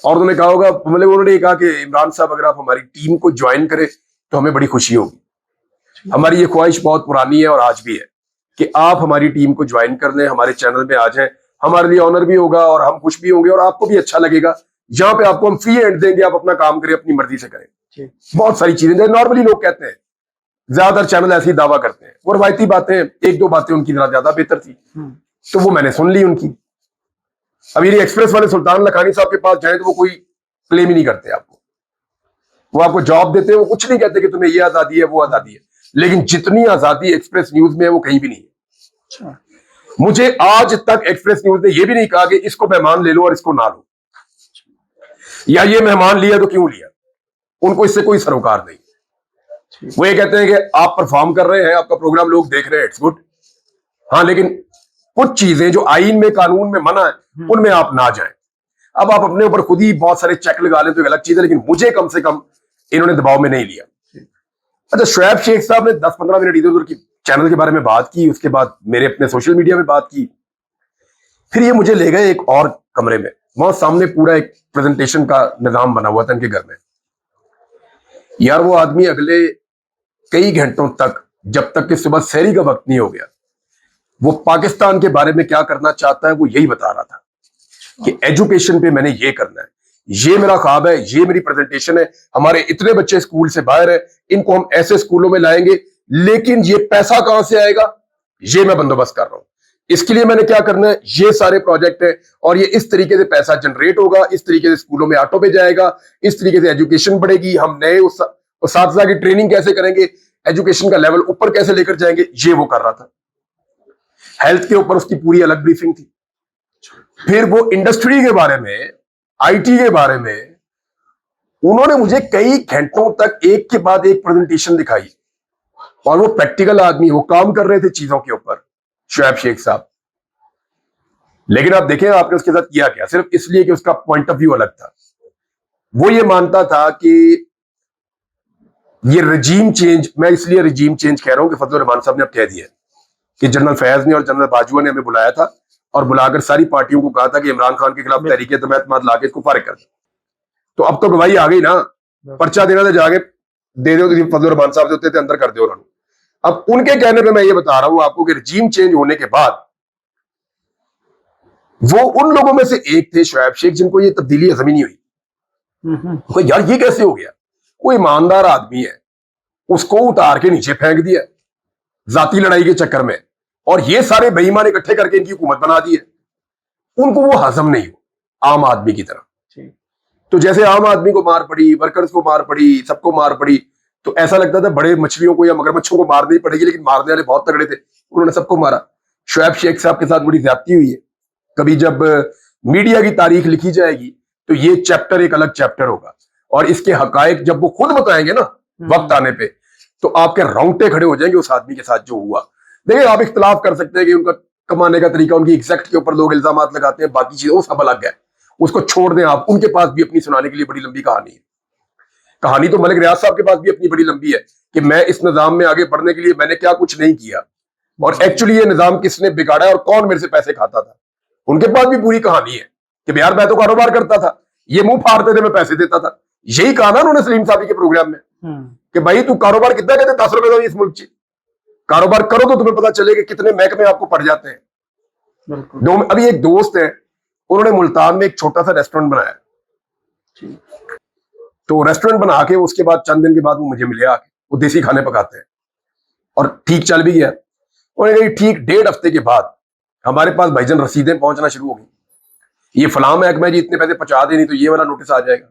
और उन्होंने कहा होगा, मतलब उन्होंने कहा कि इमरान साहब अगर आप हमारी टीम को ज्वाइन करें तो हमें बड़ी खुशी होगी। हमारी ये ख्वाहिश बहुत पुरानी है और आज भी है कि आप हमारी टीम को ज्वाइन कर लें, हमारे चैनल पे आ जाएं। हमारे लिए ऑनर भी होगा और हम खुश भी होंगे और आपको भी अच्छा लगेगा। यहाँ पे आपको हम फ्री हैंड देंगे, आप अपना काम करें, अपनी मर्जी से करें। बहुत सारी चीजें नॉर्मली लोग कहते हैं, ज्यादातर चैनल ऐसी दावा करते हैं, वो रवायती बातें, एक दो बातें उनकी ज्यादा बेहतर थी, तो वो मैंने सुन ली उनकी। अब ये एक्सप्रेस वाले सुल्तान लखानी साहब के पास जाए तो वो कोई क्लेम ही नहीं करते आपको, वो आपको जॉब देते हैं, वो कुछ नहीं कहते कि तुम्हें ये आजादी है वो आजादी है, लेकिन जितनी आजादी एक्सप्रेस न्यूज में है वो कहीं भी नहीं है। मुझे आज तक एक्सप्रेस न्यूज ने यह भी नहीं कहा कि इसको मेहमान ले लो और इसको ना लो, या ये मेहमान लिया तो क्यों लिया। उनको इससे कोई सरोकार नहीं। वो ये कहते हैं कि आप परफॉर्म कर रहे हैं, आपका प्रोग्राम लोग देख रहे हैं, इट्स गुड, हाँ, लेकिन कुछ चीजें जो आईन में, कानून में मना है, उनमें आप ना जाएं। अब आप अपने ऊपर खुद ही बहुत सारे चेक लगा लें तो एक अलग चीज है, लेकिन मुझे कम से कम इन्होंने दबाव में नहीं लिया। अच्छा, शुएब शेख साहब ने 10-15 मिनट इधर उधर की चैनल के बारे में बात की, उसके बाद मेरे अपने सोशल मीडिया में बात की, फिर ये मुझे ले गए एक और कमरे में, वहां सामने पूरा एक प्रेजेंटेशन का निजाम बना हुआ था इनके घर में। यार, वो आदमी अगले कई घंटों तक, जब तक कि सुबह सहरी का वक्त नहीं हो गया, वो पाकिस्तान के बारे में क्या करना चाहता है वो यही बता रहा था कि एजुकेशन पे मैंने ये करना है, ये मेरा ख्वाब है, ये मेरी प्रेजेंटेशन है, हमारे इतने बच्चे स्कूल से बाहर है, इनको हम ऐसे स्कूलों में लाएंगे, लेकिन ये पैसा कहां से आएगा ये मैं बंदोबस्त कर रहा हूं, इसके लिए मैंने क्या करना है, ये सारे प्रोजेक्ट है और ये इस तरीके से पैसा जनरेट होगा, इस तरीके से स्कूलों में ऑटो पे जाएगा, इस तरीके से एजुकेशन बढ़ेगी, हम नए उस्ताद की ट्रेनिंग कैसे करेंगे, एजुकेशन का लेवल ऊपर कैसे लेकर जाएंगे, ये वो कर रहा था। हेल्थ के ऊपर उसकी पूरी अलग ब्रीफिंग थी। फिर वो इंडस्ट्री के बारे में, आईटी के बारे में उन्होंने मुझे कई घंटों तक एक के बाद एक प्रेजेंटेशन दिखाई और वो प्रैक्टिकल आदमी, वो काम कर रहे थे चीजों के ऊपर, शुएब शेख साहब। लेकिन आप देखें आपने उसके साथ किया क्या, सिर्फ इसलिए कि उसका पॉइंट ऑफ व्यू अलग था। वो ये मानता था कि ये रजीम चेंज, मैं इसलिए रजीम चेंज कह रहा हूं कि फजल रहमान साहब ने अब कह दिया कि जनरल फैज ने और जनरल बाजवा ने हमें बुलाया था और बुलाकर सारी पार्टियों को कहा था कि इमरान खान के खिलाफ तहरीक एतमाद लाके इसको फारिग कर दो। तो अब तो गवाही आ गई ना, पर्चा देना था जाके दे दो, फजल रहमान साहब होते थे अंदर कर दो उन्होंने। अब उनके कहने पे मैं ये बता रहा हूं आपको कि रजीम चेंज होने के बाद वो उन लोगों में से एक थे शुएब शेख जिनको ये तब्दीली हजम ही नहीं हुई। तो यार ये कैसे हो गया, वो ईमानदार आदमी है, उसको उतार के नीचे फेंक दिया जाती लड़ाई के चक्कर में, और ये सारे बेईमान इकट्ठे करके इनकी हुकूमत बना दी है। उनको वो हजम नहीं हो आम आदमी की तरह। तो जैसे आम आदमी को मार पड़ी, वर्कर्स को मार पड़ी, सबको मार पड़ी, तो ऐसा लगता था बड़े मछलियों को या मगरमच्छों को मारनी पड़ेगी, लेकिन मारने वाले बहुत तगड़े थे, उन्होंने सबको मारा। शुएब शेख साहब के साथ बड़ी ज्यादती हुई है। कभी जब मीडिया की तारीख लिखी जाएगी तो ये चैप्टर एक अलग चैप्टर होगा, और इसके हकायक जब वो खुद बताएंगे ना वक्त आने पे, तो आपके रोंगटे खड़े हो जाएंगे उस आदमी के साथ जो हुआ। देखिए आप इख्तलाफ कर सकते हैं कि उनका कमाने का तरीका, उनकी एग्जैक्ट के ऊपर लोग इल्जाम लगाते हैं, बाकी चीजें वो सब अलग है, उसको छोड़ दें आप। उनके पास भी अपनी सुनाने के लिए बड़ी लंबी कहानी है। कहानी तो मलिक रियाज साहब के पास भी अपनी बड़ी लंबी है कि मैं इस निजाम में आगे बढ़ने के लिए मैंने क्या कुछ नहीं किया, और एक्चुअली ये निजाम किसने बिगाड़ा और कौन मेरे से पैसे खाता था। उनके पास भी पूरी कहानी है कि यार मैं तो कारोबार करता था, ये मुंह फाड़ते थे, मैं पैसे देता था। यही कहा ना उन्होंने सलीम साहब के प्रोग्राम में कि भाई तू कारोबार कितना कहते 10 रुपए का इस मुल्क से कारोबार करो तो तुम्हें पता चलेगा कितने महकमे आपको पड़ जाते हैं। अभी एक दोस्त है, उन्होंने मुल्तान में एक छोटा सा रेस्टोरेंट बनाया, तो रेस्टोरेंट बना के उसके बाद चंद दिन के बाद वो मुझे मिले आके, वो देसी खाने पकाते हैं और ठीक चल भी गया। उन्होंने कहा ठीक 1.5 हफ्ते के बाद हमारे पास भाईजान रसीदें पहुंचना शुरू हो गई, ये फलां महकमा जी इतने पैसे पहुंचा दे, नहीं तो ये वाला नोटिस आ जाएगा,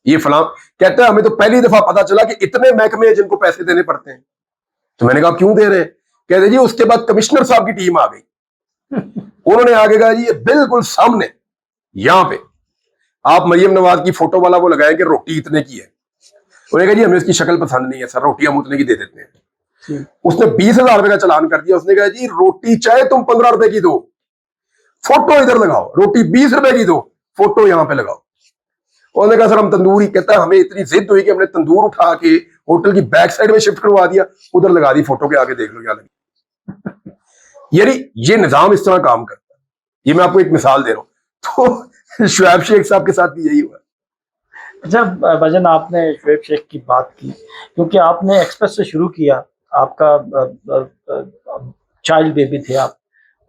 ये फलां। कहता है हमें तो पहली दफा पता चला कि इतने महकमे हैं जिनको पैसे देने पड़ते हैं। तो मैंने कहा क्यों दे रहे हैं, कहते जी उसके बाद कमिश्नर साहब की टीम आ गई, उन्होंने आगे कहा जी ये बिल्कुल सामने यहां पे आप मरियम नवाज की फोटो वाला वो लगाएंगे, रोटी इतने की है। उन्होंने कहा जी हमें इसकी शक्ल पसंद नहीं है सर, रोटी हम उतने की दे देते हैं। उसने 20,000 रुपए का चालान कर दिया। उसने कहा जी रोटी चाहे तुम 15 रुपए की दो, फोटो इधर लगाओ, रोटी 20 रुपए की दो, फोटो यहां पे लगाओ। उन्होंने कहा सर हम तंदूर ही, कहता है हमें इतनी जिद हुई कि हमने तंदूर उठा के होटल की बैक साइड में शिफ्ट करवा दिया, उधर लगा दी, फोटो के आगे देख लो क्या लगी। यानी ये निजाम इस तरह काम करता है। ये मैं आपको एक मिसाल दे रहा हूं। तो शुएब शेख साहब के साथ भी यही हुआ। अच्छा भजन, आपने शुएब शेख की बात की क्योंकि आपने एक्सप्रेस से शुरू किया, आपका चाइल्ड बेबी थे आप,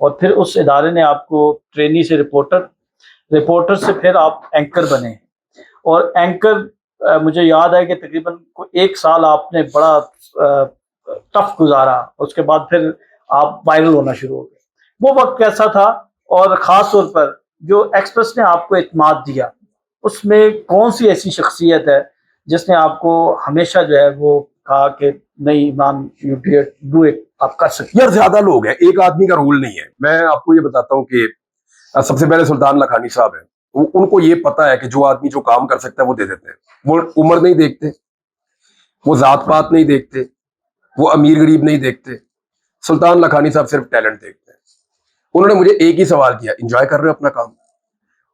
और फिर उस इदारे ने आपको ट्रेनी से रिपोर्टर से फिर आप एंकर बने, और एंकर मुझे याद है कि तकरीबन 1 साल आपने बड़ा टफ गुजारा, उसके बाद फिर आप वायरल होना शुरू हो गए। वो वक्त कैसा था, और ख़ास तौर पर जो एक्सप्रेस ने आपको इत्मीनान दिया, उसमें कौन सी ऐसी शख्सियत है जिसने आपको हमेशा जो है वो कहा कि नहीं इमरान यू डू इट, आप कर सकते? यार ज्यादा लोग हैं, एक आदमी का रूल नहीं है। मैं आपको ये बताता हूँ कि सबसे पहले सुल्तान लखानी साहब है, उनको ये पता है कि जो आदमी जो काम कर सकता है वो दे देते हैं। वो उम्र नहीं देखते, वो जात पात नहीं देखते, वो अमीर गरीब नहीं देखते। सुल्तान लखानी साहब सिर्फ टैलेंट देखते हैं। उन्होंने मुझे एक ही सवाल किया, एंजॉय कर रहे हो अपना काम?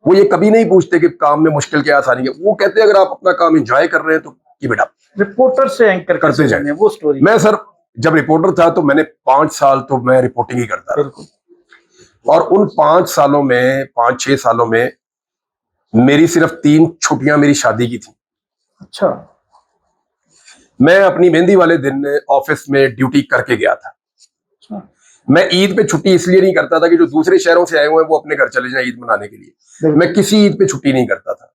वो ये कभी नहीं पूछते कि काम में मुश्किल क्या आसानी है, वो कहते हैं अगर आप अपना काम एंजॉय कर रहे हैं तो की बेटा। रिपोर्टर से एंकर करते जाए वो स्टोरी। मैं सर जब रिपोर्टर था तो मैंने 5 साल तो मैं रिपोर्टिंग ही करता रहा, और उन 5 सालों में 5-6 सालों में मेरी सिर्फ 3 छुट्टियां मेरी शादी की थी। अच्छा। मैं अपनी मेहंदी वाले दिन ऑफिस में ड्यूटी करके गया था। अच्छा। मैं ईद पे छुट्टी इसलिए नहीं करता था कि जो दूसरे शहरों से आए हुए हैं वो अपने घर चले जाएं ईद मनाने के लिए। बिल्कुल। मैं किसी ईद पे छुट्टी नहीं करता था,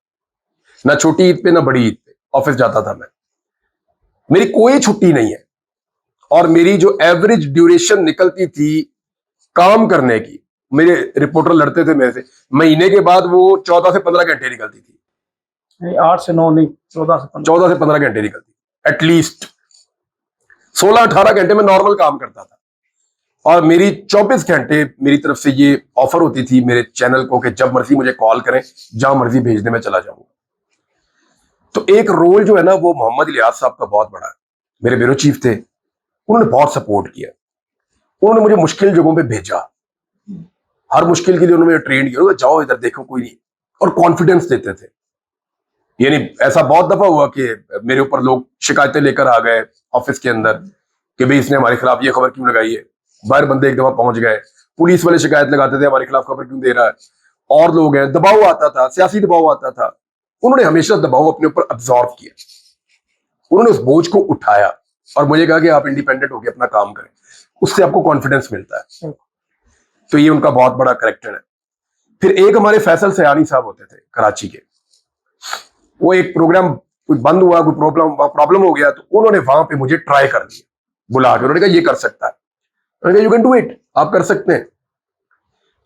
ना छोटी ईद पे ना बड़ी ईद पे। ऑफिस जाता था मैं, मेरी कोई छुट्टी नहीं है। और मेरी जो एवरेज ड्यूरेशन निकलती थी काम करने की, मेरे रिपोर्टर लड़ते थे मेरे से, महीने के बाद वो 14 से 15 घंटे निकलती थी। नहीं, 8 से 9 नहीं, 14 से 15 घंटे निकलती एटलीस्ट। 16-18 घंटे में नॉर्मल काम करता था। और मेरी 24 घंटे मेरी तरफ से ये ऑफर होती थी मेरे चैनल को कि जब मर्जी मुझे कॉल करें, जहां मर्जी भेजने में चला जाऊंगा। तो एक रोल जो है ना वो मोहम्मद इलियास साहब का बहुत बड़ा है। मेरे ब्यूरो चीफ थे, उन्होंने बहुत सपोर्ट किया। उन्होंने मुझे मुश्किल जगहों पे भेजा, हर मुश्किल के लिए उन्होंने मुझे ट्रेन किया, जाओ इधर देखो कोई नहीं, और कॉन्फिडेंस देते थे। यानी ऐसा बहुत दफा हुआ कि मेरे ऊपर लोग शिकायतें लेकर आ गए ऑफिस के अंदर कि भाई इसने हमारे खिलाफ ये खबर क्यों लगाई है। बाहर बंदे एक दफा पहुंच गए, पुलिस वाले शिकायत लगाते थे हमारे खिलाफ खबर क्यों दे रहा है। और लोग हैं, दबाव आता था, सियासी दबाव आता था। उन्होंने हमेशा दबाव अपने ऊपर अब्जॉर्व किया, उन्होंने उस बोझ को उठाया और मुझे कहा कि आप इंडिपेंडेंट होकर अपना काम करें, उससे आपको कॉन्फिडेंस मिलता है। तो ये उनका बहुत बड़ा कैरेक्टर है। फिर एक हमारे फैसल सयानी साहब होते थे कराची के, वो एक प्रोग्राम कुछ बंद हुआ, कोई प्रॉब्लम हो गया, तो उन्होंने वहां पे मुझे ट्राई कर दिया बुला के। उन्होंने कहा ये कर सकता है, उन्होंने कहा यू कैन डू इट, आप कर सकते हैं।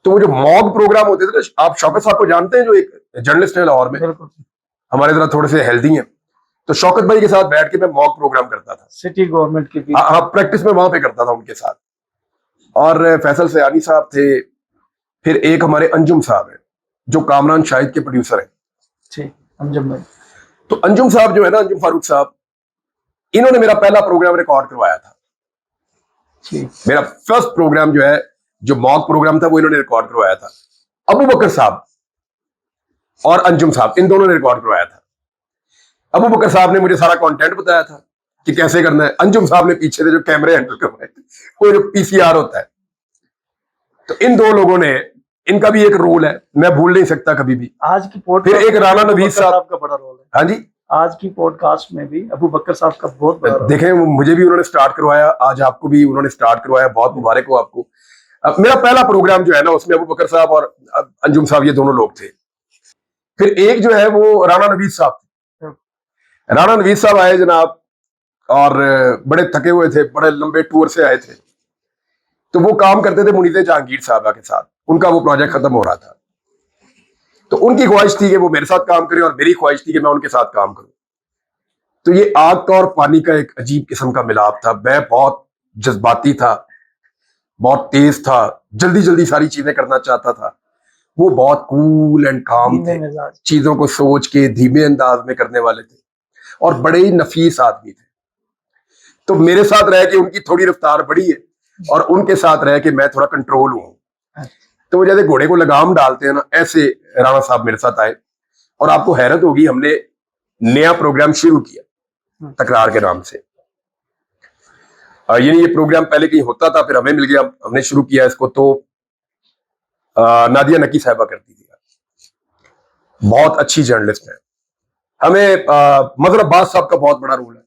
तो वो जो मॉग प्रोग्राम होते थे, आप शौकत साहब को जानते हैं जो एक जर्नलिस्ट है लाहौर में, हमारे तरह थोड़े से हेल्दी हैं। तो शौकत भाई के साथ बैठ के मैं मॉक प्रोग्राम करता था सिटी गवर्नमेंट की भी। हाँ, प्रैक्टिस में वहां पे करता था उनके साथ। और फैसल सयानी साहब थे, फिर एक हमारे अंजुम साहब है जो कामरान शाहिद के प्रोड्यूसर है। ठीक, अंजुम भाई। तो अंजुम साहब जो है ना, अंजुम फारूक साहब, इन्होंने मेरा पहला प्रोग्राम रिकॉर्ड करवाया था। मेरा फर्स्ट प्रोग्राम जो है, जो मॉक प्रोग्राम था, वो इन्होंने रिकॉर्ड करवाया था। अबू बकर साहब और अंजुम साहब, इन दोनों ने रिकॉर्ड करवाया था। अबू बकर साहब ने मुझे सारा कंटेंट बताया था कि कैसे करना है। अंजुम साहब ने पीछे से जो कैमरे हैंडल करवाए थे, वो जो पीसीआर होता है। तो इन दो लोगों ने, इनका भी एक रोल है, मैं भूल नहीं सकता कभी भी। आज की फिर एक राना नवीद साहब का बड़ा रोल है। हाँ जी, आज की पॉडकास्ट में भी अबू बकर साहब का बहुत बड़ा रोल। देखें, मुझे भी उन्होंने स्टार्ट करवाया, आज आपको भी उन्होंने स्टार्ट करवाया, बहुत मुबारक हो आपको। अब मेरा पहला प्रोग्राम जो है ना, उसमें अबू बकर साहब और अंजुम साहब, ये दोनों लोग थे। फिर एक जो है वो राना नवीद साहब थे। राना नवीद साहब आए जनाब, और बड़े थके हुए थे, बड़े लंबे टूर से आए थे। तो वो काम करते थे मुनीर जहांगीर साहबा के साथ, उनका वो प्रोजेक्ट खत्म हो रहा था। तो उनकी ख्वाहिश थी कि वो मेरे साथ काम करें और मेरी ख्वाहिश थी कि मैं उनके साथ काम करूं। तो ये आग का और पानी का एक अजीब किस्म का मिलाप था। मैं बहुत जज्बाती था, बहुत तेज था, जल्दी जल्दी सारी चीजें करना चाहता था। वो बहुत कूल एंड काम थे, चीजों को सोच के धीमे अंदाज में करने वाले थे, और बड़े ही नफीस आदमी थे। तो मेरे साथ रह के उनकी थोड़ी रफ्तार बढ़ी है, और उनके साथ रह के मैं थोड़ा कंट्रोल हुआ। तो वो जैसे घोड़े को लगाम डालते हैं ना, ऐसे राणा साहब मेरे साथ आए। और आपको हैरत होगी, हमने नया प्रोग्राम शुरू किया तकरार के नाम से। यानी ये प्रोग्राम पहले कहीं होता था, फिर हमें मिल गया, हमने शुरू किया इसको। तो नादिया नकी साहिबा करती थी, बहुत अच्छी जर्नलिस्ट है। हमें मजहर अब्बास साहब का बहुत बड़ा रोल है।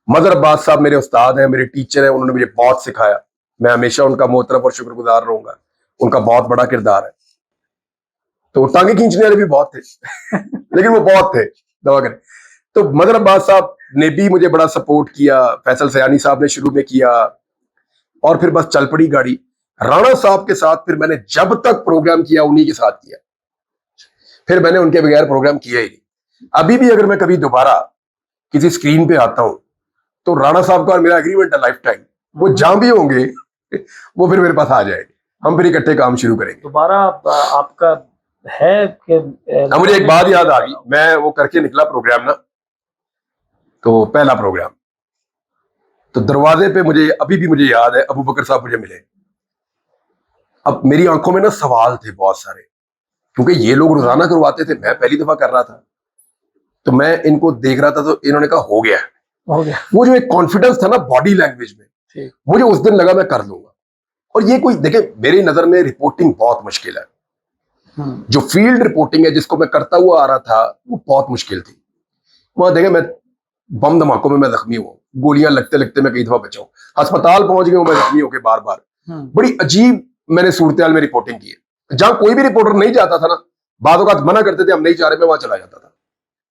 मजहर अब्बास साहब मेरे उस्ताद हैं, मेरे टीचर हैं, उन्होंने मुझे बहुत सिखाया। मैं हमेशा उनका मोहतरफ और शुक्रगुजार रहूंगा, उनका बहुत बड़ा किरदार है। तो टांगे खींचने वाले भी बहुत थे लेकिन वो बहुत थे, दवा करें। तो मजहर अब्बास साहब ने भी मुझे बड़ा सपोर्ट किया, फैसल सयानी साहब ने शुरू में किया, और फिर बस चल पड़ी गाड़ी। राणा साहब के साथ फिर मैंने जब तक प्रोग्राम किया उन्हीं के साथ किया, फिर मैंने उनके बगैर प्रोग्राम किया ही नहीं। अभी भी अगर मैं कभी दोबारा किसी स्क्रीन पे आता हूं, तो राणा साहब का और मेरा एग्रीमेंट है लाइफ टाइम, वो जहां भी होंगे वो फिर मेरे पास आ जाएंगे, हम फिर इकट्ठे काम शुरू करेंगे। दोबारा आपका है कि मुझे एक बात याद आ गई, मैं वो करके निकला प्रोग्राम ना, तो पहला प्रोग्राम, तो दरवाजे पे मुझे अभी भी मुझे याद है, अबू बकर साहब मुझे मिले। अब मेरी आंखों में ना सवाल थे बहुत सारे, क्योंकि ये लोग रोजाना करवाते थे, मैं पहली दफा कर रहा था। तो मैं इनको देख रहा था, तो इन्होंने कहा हो गया। वो जो एक कॉन्फिडेंस था ना बॉडी लैंग्वेज में, मुझे उस दिन लगा मैं कर लूंगा। और ये कोई देखे, मेरी नजर में रिपोर्टिंग बहुत मुश्किल है। जो फील्ड रिपोर्टिंग है जिसको मैं करता हुआ आ रहा था, वो बहुत मुश्किल थी। वहां देखे, मैं बम धमाकों में मैं जख्मी हुआ, गोलियां लगते लगते मैं कई दफा बचा हूं, अस्पताल पहुंच गया हूं मैं जख्मी होकर बार बार। बड़ी अजीब मैंने सूरत में रिपोर्टिंग की है। जहां कोई भी रिपोर्टर नहीं जाता था ना, बाद औक़ात मना करते थे हम नहीं जा रहे, मैं वहां चला जाता था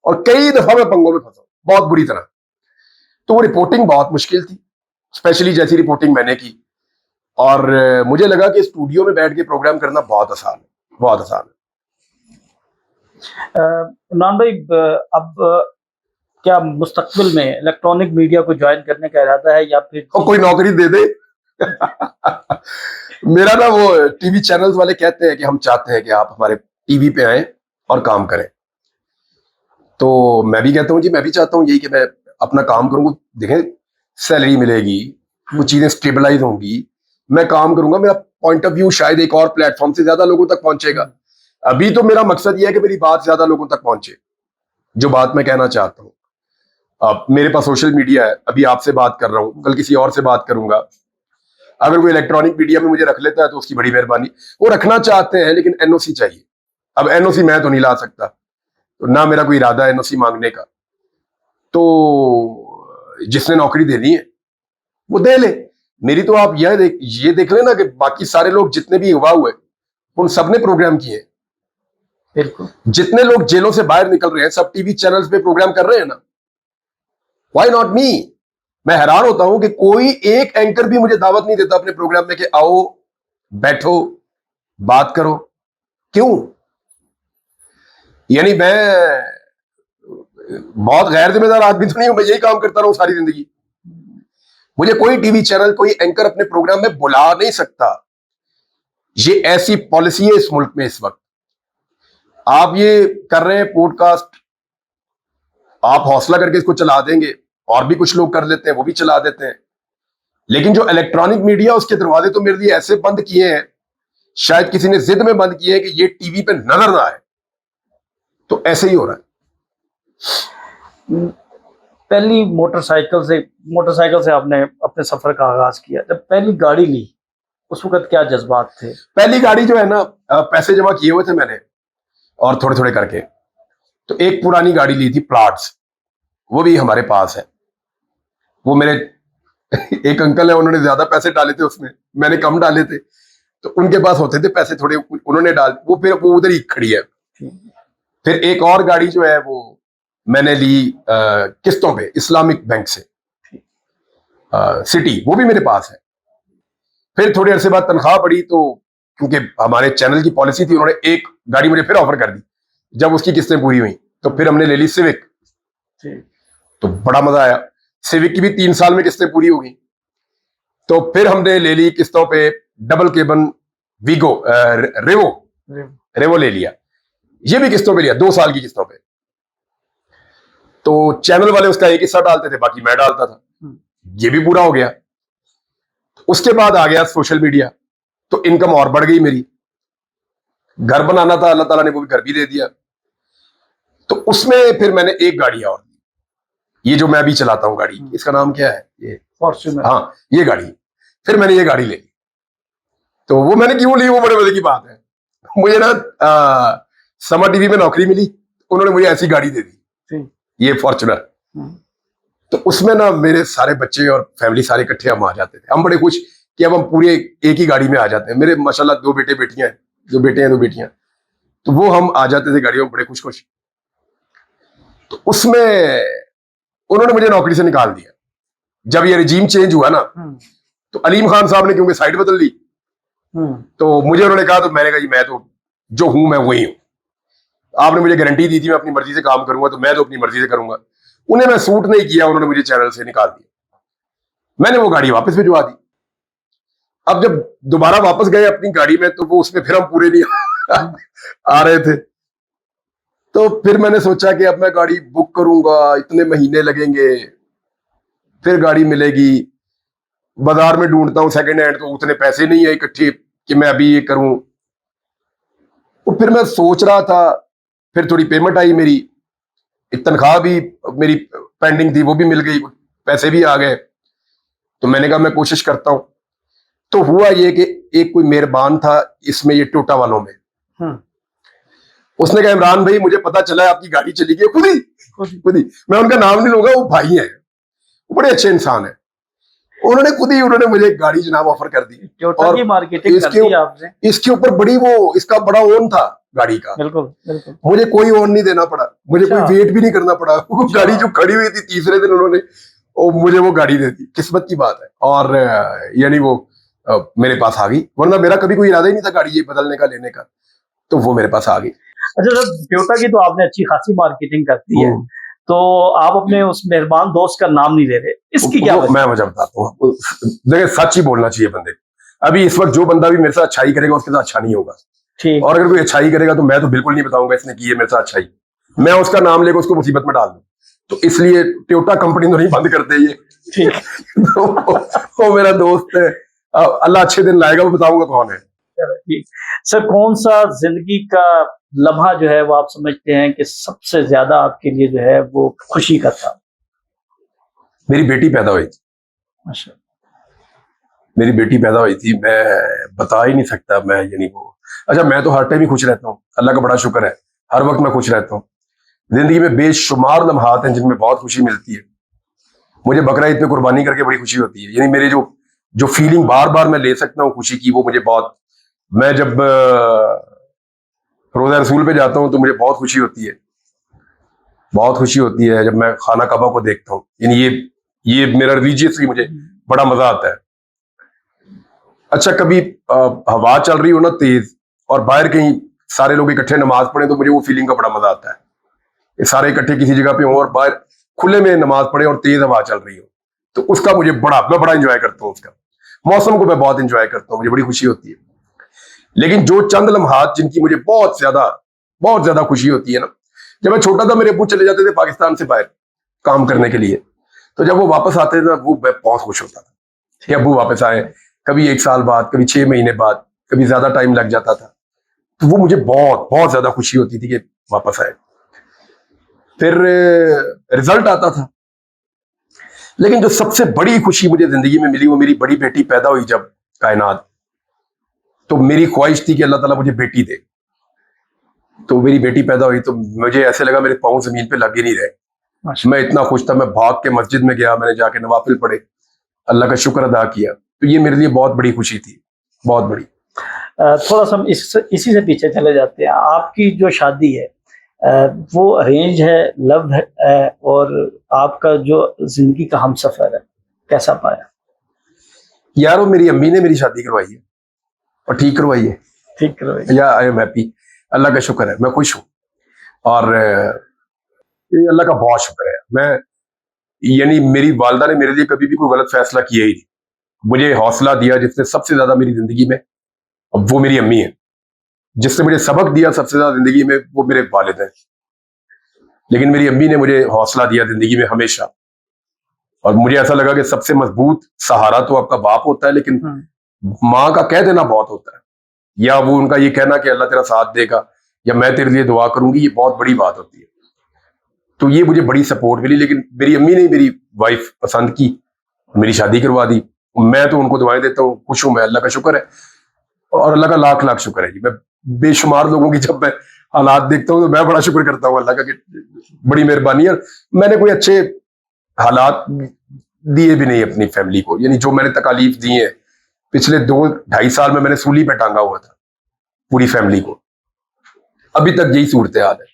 और कई दफा मैं पंगों में फंसा बहुत बुरी तरह। तो वो रिपोर्टिंग बहुत मुश्किल थी, स्पेशली जैसी रिपोर्टिंग मैंने की। और मुझे लगा कि स्टूडियो में बैठ के प्रोग्राम करना बहुत आसान है, बहुत आसान है। इमरान भाई, अब क्या मुस्तकबिल में इलेक्ट्रॉनिक मीडिया को ज्वाइन करने का इरादा है या फिर कोई नौकरी दे दे? मेरा ना वो टीवी चैनल्स वाले कहते हैं कि हम चाहते हैं कि आप हमारे टीवी पे आए और काम करें। तो मैं भी कहता हूँ जी, मैं भी चाहता हूँ यही कि मैं अपना काम करूंगा, देखें सैलरी मिलेगी, कुछ चीजें स्टेबलाइज होंगी, मैं काम करूंगा, मेरा पॉइंट ऑफ व्यू शायद एक और प्लेटफॉर्म से ज्यादा लोगों तक पहुंचेगा। अभी तो मेरा मकसद यह है कि मेरी बात ज्यादा लोगों तक पहुंचे, जो बात मैं कहना चाहता हूँ। अब मेरे पास सोशल मीडिया है, अभी आपसे बात कर रहा हूँ, कल किसी और से बात करूंगा। अगर कोई इलेक्ट्रॉनिक मीडिया में मुझे रख लेता है तो उसकी बड़ी मेहरबानी। वो रखना चाहते हैं लेकिन एनओसी चाहिए। अब एनओसी मैं तो नहीं ला सकता, तो ना मेरा कोई इरादा है एनओसी मांगने का। तो जिसने नौकरी देनी है वो दे ले। मेरी तो आप ये देख लेना कि बाकी सारे लोग जितने भी युवा हुए उन सबने प्रोग्राम किए। बिल्कुल, जितने लोग जेलों से बाहर निकल रहे हैं सब टीवी चैनल्स पे प्रोग्राम कर रहे हैं ना। Why not me? मैं हैरान होता हूं कि कोई एक एंकर भी मुझे दावत नहीं देता अपने प्रोग्राम में कि आओ बैठो बात करो। क्यों? यानी मैं बहुत गैर जिम्मेदार आदमी तो नहीं हूं, मैं यही काम करता रहूं सारी जिंदगी। मुझे कोई टीवी चैनल, कोई एंकर अपने प्रोग्राम में बुला नहीं सकता। ये ऐसी पॉलिसी है इस मुल्क में इस वक्त। आप ये कर रहे हैं पॉडकास्ट, आप हौसला करके इसको चला देंगे, और भी कुछ लोग कर लेते हैं, वो भी चला देते हैं। लेकिन जो इलेक्ट्रॉनिक मीडिया, उसके दरवाजे तो मेरे लिए ऐसे बंद किए हैं, शायद किसी ने जिद में बंद किए हैं कि ये टीवी पे नजर ना आए। तो ऐसे ही हो रहा है। पहली मोटरसाइकिल से आपने अपने सफर का आगाज किया। जब पहली गाड़ी ली उस वक्त क्या जज्बात थे? पहली गाड़ी जो है ना, पैसे जमा किए हुए थे मैंने और थोड़े थोड़े करके, तो एक पुरानी गाड़ी ली थी प्लाट्स, वो भी हमारे पास है। वो मेरे एक अंकल है, उन्होंने ज्यादा पैसे डाले थे उसमें, मैंने कम डाले थे, तो उनके पास होते थे पैसे थोड़े, उन्होंने डाल, वो फिर वो उधर ही खड़ी है। फिर एक और गाड़ी जो है वो मैंने ली किस्तों पे इस्लामिक बैंक से, सिटी, वो भी मेरे पास है। फिर थोड़े अरसे बाद तनख्वाह बढ़ी, तो क्योंकि हमारे चैनल की पॉलिसी थी, उन्होंने एक गाड़ी मुझे फिर ऑफर कर दी। जब उसकी किस्तें पूरी हुई तो फिर हमने ले ली सिविक। तो बड़ा मजा आया। सिविक की भी 3 साल में किस्तें पूरी हो गई, तो फिर हमने ले ली किस्तों पे डबल केबन वीगो, रेवो ले लिया। ये भी किस्तों पे लिया, 2 साल की किस्तों पे। तो चैनल वाले उसका एक हिस्सा डालते थे, बाकी मैं डालता था। ये भी पूरा हो गया। उसके बाद आ गया सोशल मीडिया, तो इनकम और बढ़ गई मेरी। घर बनाना था, अल्लाह ताला ने वो भी घर भी दे दिया। तो उसमें फिर मैंने एक गाड़ी और ली, ये जो मैं अभी चलाता हूं गाड़ी, इसका नाम क्या है? ये फॉर्च्यूनर। हाँ, ये गाड़ी। फिर मैंने ये गाड़ी ले ली। तो वो मैंने क्यों ली, वो बड़े मजे की बात है। मुझे ना समर टीवी में नौकरी मिली, उन्होंने मुझे ऐसी गाड़ी दे दी, ये फॉर्च्यूनर। तो उसमें ना मेरे सारे बच्चे और फैमिली सारे इकट्ठे हम आ जाते थे। हम बड़े खुश कि अब हम पूरे एक ही गाड़ी में आ जाते हैं। मेरे माशाल्लाह 2 बेटे बेटियां हैं, 2 बेटे हैं 2 बेटियां, तो वो हम आ जाते थे गाड़ियों में बड़े खुश खुश। तो उसमें उन्होंने मुझे नौकरी से निकाल दिया। जब ये रिजीम चेंज हुआ ना, तो अलीम खान साहब ने क्योंकि साइड बदल ली, तो मुझे उन्होंने कहा, तो मैंने कहा जी मैं तो जो हूं मैं वही हूं। आपने मुझे गारंटी दी थी मैं अपनी मर्जी से काम करूंगा, तो मैं तो अपनी मर्जी से करूंगा। उन्हें मैं सूट नहीं किया, उन्होंने मुझे चैनल से निकाल दिया। मैंने वो गाड़ी वापस भिजवा दी। अब जब दोबारा वापस गए अपनी गाड़ी में, तो वो उसमें फिर हम पूरे नहीं आ रहे थे। तो फिर मैंने सोचा कि अब मैं गाड़ी बुक करूंगा, इतने महीने लगेंगे, फिर गाड़ी मिलेगी। बाजार में ढूंढता हूं सेकंड हैंड, तो उतने पैसे नहीं है इकट्ठे कि मैं अभी ये करूं। तो फिर मैं सोच रहा था, फिर थोड़ी पेमेंट आई मेरी, तनख्वाह भी मेरी पेंडिंग थी, वो भी मिल गई, पैसे भी आ गए। तो मैंने कहा मैं कोशिश करता हूं। तो हुआ ये कि एक कोई मेहरबान था इसमें, ये टोटा वालों में, उसने कहा इमरान भाई मुझे पता चला है आपकी गाड़ी चली गई। खुद ही मैं उनका नाम नहीं लूंगा, वो भाई है, वो बड़े अच्छे इंसान है। उन्होंने खुद ही उन्होंने मुझे एक गाड़ी जनाब ऑफर कर दी। टोयोटा और की मार्केटिंग इसके करती है आपसे। इसके ऊपर बड़ी वो इसका बड़ा ओन था गाड़ी का। बिल्कुल बिल्कुल। मुझे कोई ओन नहीं देना पड़ा, मुझे कोई अच्छा। वेट भी नहीं करना पड़ा। वो अच्छा। गाड़ी जो खड़ी हुई थी तीसरे दिन उन्होंने मुझे वो गाड़ी दे दी। किस्मत की बात है। और यानी वो मेरे पास आ गई, वरना मेरा कभी कोई इरादा ही नहीं था गाड़ी ये बदलने का, लेने का। तो वो मेरे पास आ गई। अच्छा सर, टोयोटा की तो आपने अच्छी खासी मार्केटिंग करती है, तो आप अपने उस मेहरबान दोस्त का नाम नहीं ले रहे, इसकी क्या वजह? मैं वजह बताता हूँ। देखिए, सच ही बोलना चाहिए बंदे को। अभी इस वक्त जो बंदा भी मेरे साथ अच्छाई करेगा उसके साथ अच्छा नहीं होगा। ठीक। और अगर कोई अच्छाई करेगा तो मैं तो बिल्कुल नहीं बताऊंगा इसने की है मेरे साथ अच्छाई, मैं उसका नाम लेकर उसको मुसीबत में डाल दूं। तो इसलिए टोयोटा कंपनी तो नहीं बंद करते ये। ठीक। तो वो मेरा दोस्त है, अल्लाह अच्छे दिन लाएगा, वो बताऊंगा कौन है। ठीक। सर, कौन सा जिंदगी का लम्हा जो है वो आप समझते हैं कि सबसे ज्यादा आपके लिए जो है वो खुशी का था? मेरी बेटी पैदा हुई थी। अच्छा। मेरी बेटी पैदा हुई थी, मैं बता ही नहीं सकता। मैं यानी वो, अच्छा, मैं तो हर टाइम ही खुश रहता हूँ, अल्लाह का बड़ा शुक्र है, हर वक्त मैं खुश रहता हूँ। जिंदगी में बेशुमार लम्हात हैं जिनमें बहुत खुशी मिलती है। मुझे बकरा ईद पे कुर्बानी करके बड़ी खुशी होती है। यानी मेरे जो फीलिंग बार बार मैं ले सकता हूँ खुशी की, वो मुझे बहुत, मैं जब रोजा रसूल पे जाता हूँ तो मुझे बहुत खुशी होती है। बहुत खुशी होती है जब मैं खाना काबा को देखता हूँ। यानी ये मेरा रिलीजियसली मुझे बड़ा मजा आता है। अच्छा, कभी हवा चल रही हो ना तेज, और बाहर कहीं सारे लोग इकट्ठे नमाज पढ़े, तो मुझे वो फीलिंग का बड़ा मजा आता है। ये सारे इकट्ठे किसी जगह पे हो और बाहर खुले में नमाज पढ़े और तेज हवा चल रही हो, तो उसका मैं बड़ा एंजॉय करता हूँ। उसका मौसम को मैं बहुत एंजॉय करता हूँ, मुझे बड़ी खुशी होती है। लेकिन जो चंद लम्हात जिनकी मुझे बहुत ज्यादा खुशी होती है ना, जब मैं छोटा था मेरे अब्बू चले जाते थे पाकिस्तान से बाहर काम करने के लिए, तो जब वो वापस आते थे वो मैं बहुत खुश होता था कि अब्बू वापस आए। कभी 1 साल बाद, कभी 6 महीने बाद, कभी ज्यादा टाइम लग जाता था, तो वो मुझे बहुत ज्यादा खुशी होती थी कि वापस आए। फिर रिजल्ट आता था। लेकिन जो सबसे बड़ी खुशी मुझे जिंदगी में मिली वो मेरी बड़ी बेटी पैदा हुई जब कायनात, तो मेरी ख्वाहिश थी कि अल्लाह ताला मुझे बेटी दे। तो मेरी बेटी पैदा हुई तो मुझे ऐसे लगा मेरे पांव जमीन पे लग ही नहीं रहे। मैं इतना खुश था, मैं भाग के मस्जिद में गया, मैंने जाके नवाफिल पढ़े, अल्लाह का शुक्र अदा किया। तो ये मेरे लिए बहुत बड़ी खुशी थी, बहुत बड़ी। थोड़ा सा हम इसी से पीछे चले जाते हैं। आपकी जो शादी है वो अरेंज है, लव है, और आपका जो जिंदगी का हमसफर है कैसा पाया? यार, वो मेरी अम्मी ने मेरी शादी करवाई है और ठीक करवाई है। ठीक करवाई। या आई एम हैप्पी, अल्लाह का शुक्र है, मैं खुश हूँ। और ये अल्लाह का बहुत शुक्र है। मैं यानी मेरी वालदा ने मेरे लिए कभी भी कोई गलत फैसला किया ही नहीं। मुझे हौसला दिया जिसने सबसे ज्यादा मेरी जिंदगी में, अब वो मेरी अम्मी है। जिसने मुझे सबक दिया सबसे ज्यादा जिंदगी में वो मेरे वालिद हैं। लेकिन मेरी अम्मी ने मुझे हौसला दिया जिंदगी में हमेशा। और मुझे ऐसा लगा कि सबसे मजबूत सहारा तो आपका बाप होता है, लेकिन माँ का कह देना बहुत होता है, या वो उनका ये कहना कि अल्लाह तेरा साथ देगा या मैं तेरे लिए दुआ करूंगी, ये बहुत बड़ी बात होती है। तो ये मुझे बड़ी सपोर्ट मिली। लेकिन मेरी अम्मी ने मेरी वाइफ पसंद की, मेरी शादी करवा दी। मैं तो उनको दुआएं देता हूँ, खुश हूं मैं, अल्लाह का शुक्र है। और अल्लाह का लाख लाख शुक्र है जी। मैं बेशुमार लोगों की जब मैं हालात देखता हूँ तो मैं बड़ा शुक्र करता हूँ अल्लाह का कि बड़ी मेहरबानी है। मैंने कोई अच्छे हालात दिए भी नहीं अपनी फैमिली को। यानी जो मैंने तकालीफ दी है पिछले 2-2.5 साल में, मैंने सूली पे टांगा हुआ था पूरी फैमिली को। अभी तक यही सूरत हाल है।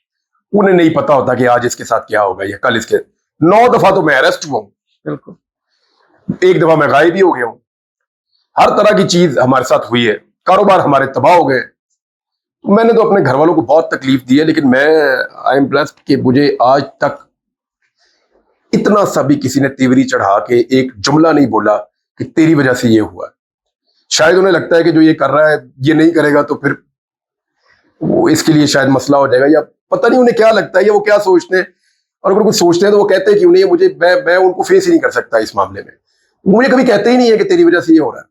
उन्हें नहीं पता होता कि आज इसके साथ क्या होगा या कल इसके। 9 दफा तो मैं अरेस्ट हुआ हूँ, बिल्कुल। 1 दफा मैं गायब भी हो गया हूँ। हर तरह की चीज हमारे साथ हुई है, कारोबार हमारे तबाह हो गए। मैंने तो अपने घर वालों को बहुत तकलीफ दी है, लेकिन मैं आई एम ब्लेस्ड कि मुझे आज तक इतना सा भी किसी ने तीवरी चढ़ा के एक जुमला नहीं बोला कि तेरी वजह से ये हुआ। शायद उन्हें लगता है कि जो ये कर रहा है ये नहीं करेगा तो फिर वो इसके लिए शायद मसला हो जाएगा, या पता नहीं उन्हें क्या लगता है या वो क्या सोचते हैं। और अगर कुछ सोचते हैं तो वो कहते हैं कि उन्हें मुझे मैं उनको फेस ही नहीं कर सकता इस मामले में। मुझे कभी कहते ही नहीं है कि तेरी वजह से ये हो रहा है।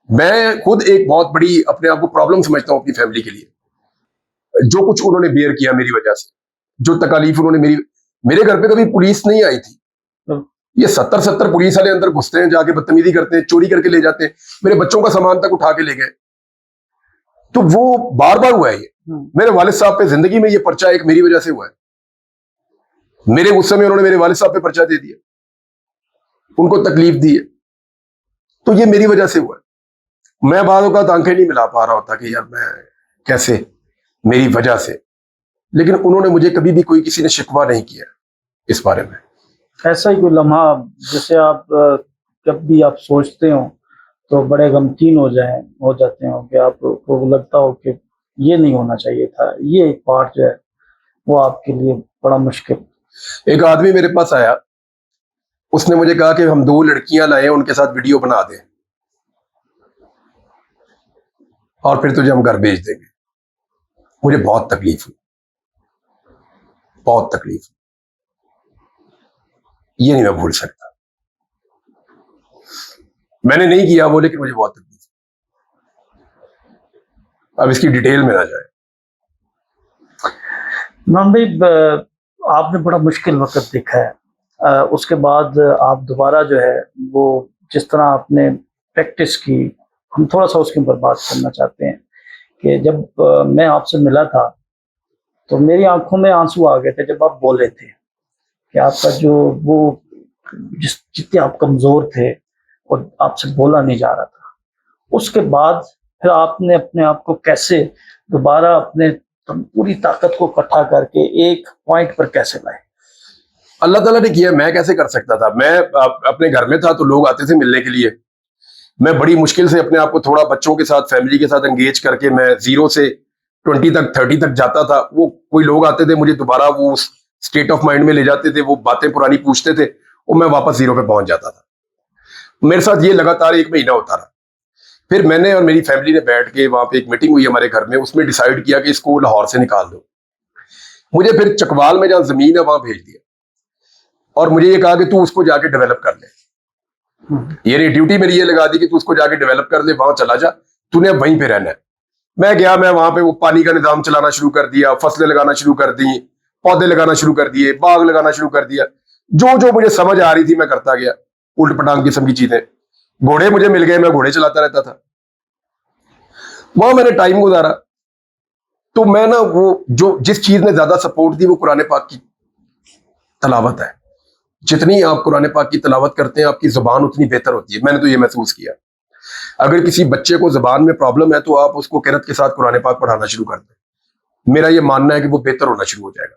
मैं खुद एक बहुत बड़ी अपने आप को प्रॉब्लम समझता हूँ अपनी फैमिली के लिए। जो कुछ उन्होंने बेयर किया मेरी वजह से, जो तकालीफ उन्होंने मेरे घर पे कभी पुलिस नहीं आई थी। ये 70 पुलिस वाले अंदर घुसते हैं, जाके बदतमीजी करते हैं, चोरी करके ले जाते हैं, मेरे बच्चों का सामान तक उठा के ले गए। तो वो बार बार हुआ है ये। मेरे वालिद साहब पे जिंदगी में ये पर्चा एक मेरी वजह से हुआ है। मेरे गुस्से में उन्होंने मेरे वालिद साहब पे पर्चा दे दिया, उनको तकलीफ दी है। तो ये मेरी वजह से हुआ है। मैं बाद का आंखें नहीं मिला पा रहा होता कि यार मैं कैसे, मेरी वजह से, लेकिन उन्होंने मुझे कभी भी कोई किसी ने शिकवा नहीं किया इस बारे में। ऐसा ही कोई लम्हा जैसे आप जब भी आप सोचते हो तो बड़े गमगीन हो जाते हो कि आपको लगता हो कि ये नहीं होना चाहिए था, ये एक पार्ट जो है वो आपके लिए बड़ा मुश्किल। एक आदमी मेरे पास आया, उसने मुझे कहा कि हम 2 लड़कियां लाए, उनके साथ वीडियो बना दें और फिर तुझे हम घर भेज देंगे। मुझे बहुत तकलीफ हुई, बहुत तकलीफ हुई, ये नहीं मैं भूल सकता। मैंने नहीं किया वो, लेकिन मुझे बहुत तकलीफ हुई। अब इसकी डिटेल में ना जाए। इमरान भाई, आपने बड़ा मुश्किल वक्त देखा है, उसके बाद आप दोबारा जो है वो जिस तरह आपने प्रैक्टिस की, हम थोड़ा सा उसके ऊपर बात करना चाहते हैं कि जब मैं आपसे मिला था तो मेरी आंखों में आंसू आ गए थे जब आप बोले थे कि आपका जो वो जितने आप कमज़ोर थे और आपसे बोला नहीं जा रहा था। उसके बाद फिर आपने अपने आप को कैसे दोबारा अपने पूरी ताकत को इकट्ठा करके एक पॉइंट पर कैसे लाए? अल्लाह ताला ने किया, मैं कैसे कर सकता था। मैं अपने घर में था तो लोग आते थे मिलने के लिए। मैं बड़ी मुश्किल से अपने आप को थोड़ा बच्चों के साथ, फैमिली के साथ एंगेज करके मैं 0 से 20 तक, 30 तक जाता था। वो कोई लोग आते थे, मुझे दोबारा वो उस स्टेट ऑफ माइंड में ले जाते थे, वो बातें पुरानी पूछते थे और मैं वापस 0 पे पहुंच जाता था। मेरे साथ ये लगातार 1 महीना होता रहा। फिर मैंने और मेरी फैमिली ने बैठ के, वहां पे एक मीटिंग हुई हमारे घर में, उसमें डिसाइड किया कि इसको लाहौर से निकाल दो। मुझे फिर चकवाल में जहां जमीन है वहां भेज दिया और मुझे ये कहा कि तू उसको जाके डेवलप कर ले। ये ड्यूटी मेरी ये लगा दी कि तू उसको जाके डेवलप कर ले, वहां चला जा, तूने अब वहीं पे रहना है। मैं गया, मैं वहां पे वो पानी का निजाम चलाना शुरू कर दिया, फसलें लगाना शुरू कर दी, पौधे लगाना शुरू कर दिए, बाग लगाना शुरू कर दिया। जो जो मुझे समझ आ रही थी मैं करता गया, उल्ट पटांग किस्म की चीजें। घोड़े मुझे मिल गए, मैं घोड़े चलाता रहता था। वहां मैंने टाइम गुजारा। तो मैं ना, वो जो जिस चीज ने ज्यादा सपोर्ट दी वो कुरान पाक की तलावत है। जितनी आप कुरान पाक की तलावत करते हैं आपकी जुबान उतनी बेहतर होती है। मैंने तो ये महसूस किया। अगर किसी बच्चे को जुबान में प्रॉब्लम है तो आप उसको किरत के साथ कुरान पाक पढ़ाना शुरू कर दें। मेरा ये मानना है कि वो बेहतर होना शुरू हो जाएगा।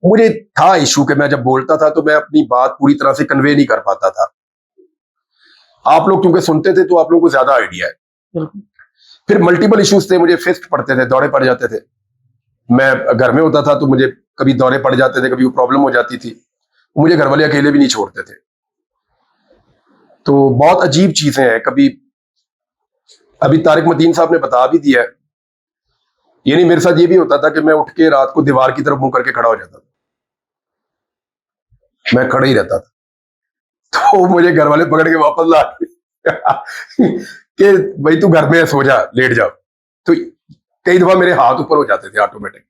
मुझे था इशू कि मैं जब बोलता था तो मैं अपनी बात पूरी तरह से कन्वे नहीं कर पाता था। आप लोग क्योंकि सुनते थे तो आप लोगों को ज्यादा आइडिया है। फिर मल्टीपल इश्यूज थे, मुझे फिस्ट पड़ते थे, दौरे पड़ जाते थे। मैं घर में होता था तो मुझे कभी दौरे पड़ जाते थे, कभी वो प्रॉब्लम हो जाती थी। मुझे घर वाले अकेले भी नहीं छोड़ते थे। तो बहुत अजीब चीजें हैं। कभी अभी तारिक मतीन साहब ने बता भी दिया है, यानी मेरे साथ ये भी होता था कि मैं उठ के रात को दीवार की तरफ मुंह करके खड़ा हो जाता था। मैं खड़ा ही रहता था तो मुझे घर वाले पकड़ के वापस ला कि भाई तू घर में सो जा, लेट जाओ। तो कई दफा मेरे हाथ ऊपर हो जाते थे ऑटोमेटिक,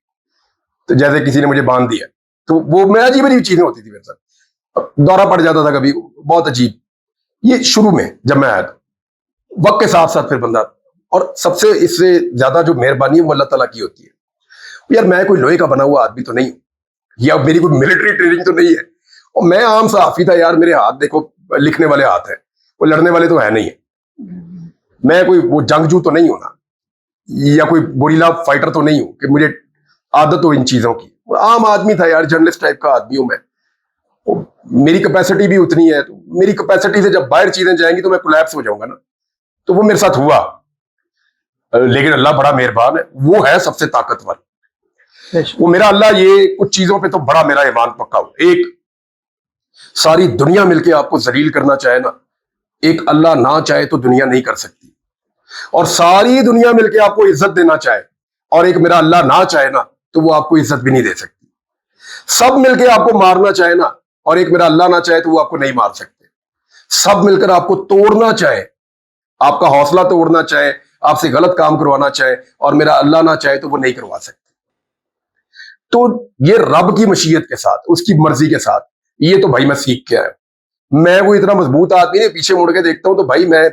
तो जैसे किसी ने मुझे बांध दिया। तो वो मैं अजीब अजीब चीजें होती थी मेरे साथ। दौरा पड़ जाता था कभी, बहुत अजीब। ये शुरू में जब मैं आया था, वक्त के साथ साथ फिर बंदा, और सबसे इससे ज्यादा जो मेहरबानी है वो अल्लाह ताला की होती है। यार मैं कोई लोहे का बना हुआ आदमी तो नहीं हूं, या मेरी कोई मिलिट्री ट्रेनिंग तो नहीं है, और मैं आम सहाफी था। यार मेरे हाथ देखो, लिखने वाले हाथ है, वो लड़ने वाले तो है नहीं है। मैं कोई वो जंगजू तो नहीं हूं ना, या कोई गोरिल्ला फाइटर तो नहीं हूं कि मुझे आदत हो इन चीजों की। आम आदमी था यार, जर्नलिस्ट टाइप का आदमी हूं मैं। मेरी कैपेसिटी भी उतनी है, तो मेरी कैपेसिटी से जब बाहर चीजें जाएंगी तो मैं कोलैप्स हो जाऊंगा ना। तो वो मेरे साथ हुआ, लेकिन अल्लाह बड़ा मेहरबान है, वो है सबसे ताकतवर। वो मेरा अल्लाह, ये कुछ चीजों पे तो बड़ा मेरा ईमान पक्का हो। एक सारी दुनिया मिलके आपको जलील करना चाहे ना, एक अल्लाह ना चाहे तो दुनिया नहीं कर सकती। और सारी दुनिया मिलके आपको इज्जत देना चाहे और एक मेरा अल्लाह ना चाहे ना, तो वो आपको इज्जत भी नहीं दे सकती। सब मिलके आपको मारना चाहे ना और एक मेरा अल्लाह ना चाहे तो वो आपको नहीं मार सकते। सब मिलकर आपको तोड़ना चाहे, आपका हौसला तोड़ना चाहे, आपसे गलत काम करवाना चाहे और मेरा अल्लाह ना चाहे तो वो नहीं करवा सकते। तो ये रब की मशीयत के साथ, उसकी मर्जी के साथ, ये तो भाई मैं सीख के आया। मैं वो इतना मजबूत आदमी नहीं, पीछे मुड़ के देखता हूं तो भाई मैं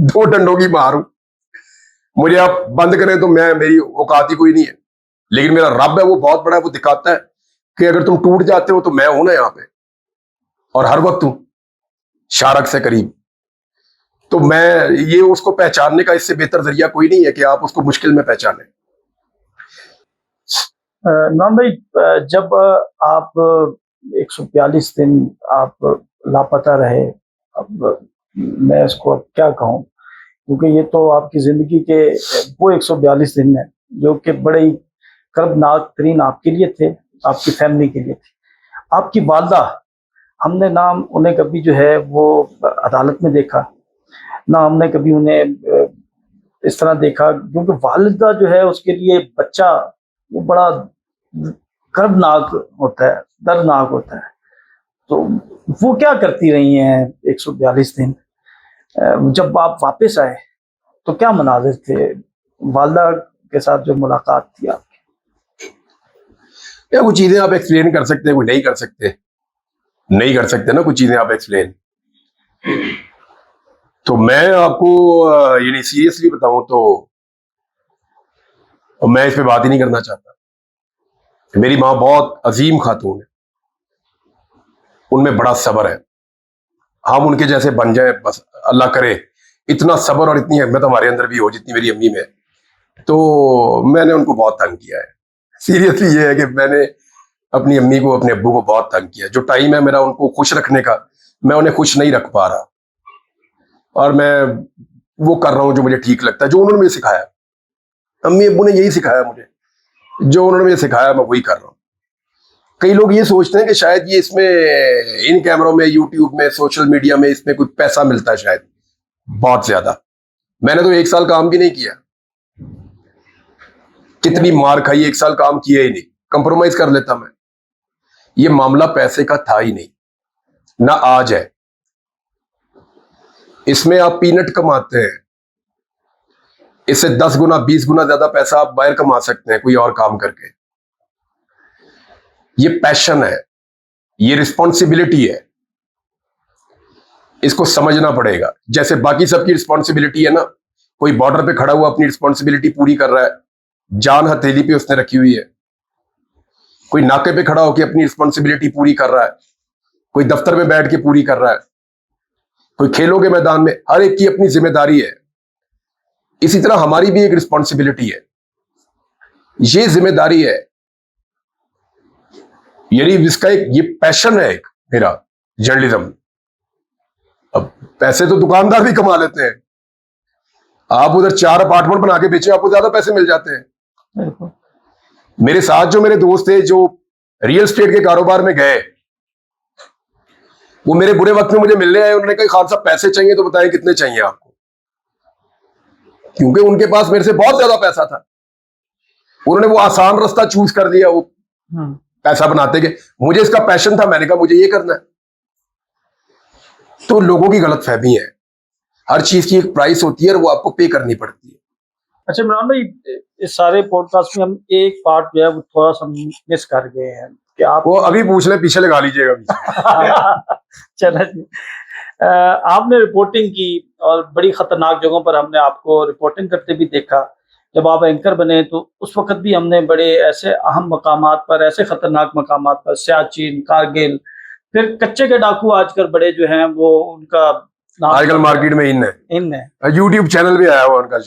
2 डंडों की मार हूं। मुझे आप बंद करें तो मैं, मेरी औकात ही कोई नहीं है। लेकिन मेरा रब है, वो बहुत बड़ा है, वो दिखाता है कि अगर तुम टूट जाते हो तो मैं हूं ना यहाँ पे, और हर वक्त हूं, शारक से करीब। तो मैं ये उसको पहचानने का इससे बेहतर जरिया कोई नहीं है कि आप उसको मुश्किल में पहचानें। इमरान भाई, जब आप 142 दिन आप लापता रहे, अब मैं इसको अब क्या कहूँ, क्योंकि ये तो आपकी ज़िंदगी के वो 142 दिन हैं जो कि बड़े ही कर्बनाक तरीन आपके लिए थे, आपकी फैमिली के लिए थे। आपकी वालदा, हमने ना उन्हें कभी जो है वो अदालत में देखा, ना हमने कभी उन्हें इस तरह देखा, क्योंकि वालिदा जो है उसके लिए बच्चा वो बड़ा कर्बनाक होता है, दर्दनाक होता है। तो वो क्या करती रही हैं 142 दिन? जब आप वापस आए तो क्या मनाजिर थे वालदा के साथ जो मुलाकात थी आपकी? या कुछ चीजें आप एक्सप्लेन कर सकते हैं, कोई नहीं कर सकते, नहीं कर सकते ना कुछ चीजें आप एक्सप्लेन। तो मैं आपको यानी सीरियसली बताऊं तो मैं इस पे बात ही नहीं करना चाहता। मेरी माँ बहुत अजीम खातून है, उनमें बड़ा सब्र है। हम उनके जैसे बन जाए बस, अल्लाह करे इतना सब्र और इतनी हिम्मत हमारे अंदर भी हो जितनी मेरी अम्मी में है। तो मैंने उनको बहुत तंग किया है। सीरियसली ये है कि मैंने अपनी अम्मी को, अपने अब्बू को बहुत तंग किया। जो टाइम है मेरा उनको खुश रखने का, मैं उन्हें खुश नहीं रख पा रहा, और मैं वो कर रहा हूं जो मुझे ठीक लगता है, जो उन्होंने मुझे सिखाया। अम्मी अब्बू ने यही सिखाया मुझे, जो उन्होंने मुझे सिखाया मैं वही कर रहा हूँ। कई लोग ये सोचते हैं कि शायद ये इसमें इन कैमरों में, यूट्यूब में, सोशल मीडिया में इसमें कुछ पैसा मिलता है, शायद बहुत ज्यादा। मैंने तो 1 साल काम भी नहीं किया, कितनी मार खाई, 1 साल काम किया ही नहीं, कंप्रोमाइज कर लेता मैं। ये मामला पैसे का था ही नहीं, ना आज है। इसमें आप पीनट कमाते हैं, इससे 10 गुना 20 गुना ज्यादा पैसा आप बाहर कमा सकते हैं कोई और काम करके। ये पैशन है, ये रिस्पॉन्सिबिलिटी है, इसको समझना पड़ेगा। जैसे बाकी सबकी रिस्पॉन्सिबिलिटी है ना, कोई बॉर्डर पे खड़ा हुआ अपनी रिस्पॉन्सिबिलिटी पूरी कर रहा है, जान हथेली पे उसने रखी हुई है। कोई नाके पे खड़ा होकर अपनी रिस्पॉन्सिबिलिटी पूरी कर रहा है, कोई दफ्तर में बैठ के पूरी कर रहा है, कोई खेलों के मैदान में। हर एक की अपनी जिम्मेदारी है। इसी तरह हमारी भी एक रिस्पॉन्सिबिलिटी है, ये जिम्मेदारी है, यानी इसका एक ये पैशन है एक मेरा, जर्नलिज्म। अब पैसे तो दुकानदार भी कमा लेते हैं, आप उधर 4 अपार्टमेंट बना के बेचे, आपको ज्यादा पैसे मिल जाते हैं। मेरे साथ जो मेरे दोस्त थे जो रियल एस्टेट के कारोबार में गए, वो मेरे बुरे वक्त में मुझे मिलने आए। उन्होंने कहा खान साहब पैसे चाहिए तो बताएं कितने चाहिए आपको, क्योंकि उनके पास मेरे से बहुत ज्यादा पैसा था। उन्होंने वो आसान रास्ता चूज कर लिया, वो पैसा बनाते के। मुझे इसका पैशन था, मैंने कहा मुझे ये करना है। तो लोगों की गलतफहमी है, हर चीज की एक प्राइस होती है और वो आपको पे करनी पड़ती है। अच्छा इमरान भाई, इस सारे पॉडकास्ट में हम एक पार्ट जो है वो थोड़ा सा मिस कर गए हैं कि आप वो अभी पूछ ले, पीछे लगा लीजिएगा। चला जी। आपने रिपोर्टिंग की और बड़ी खतरनाक जगहों पर हमने आपको रिपोर्टिंग करते भी देखा। जब आप एंकर बने तो उस वक्त भी हमने बड़े ऐसे अहम मकामात पर, ऐसे खतरनाक मकामात पर, सियाचिन, कारगिल, फिर कच्चे के डाकू आजकल बड़े जो हैं वो उनका आजकल मार्केट में इन है। यूट्यूब चैनल भी आया हुआ उनका,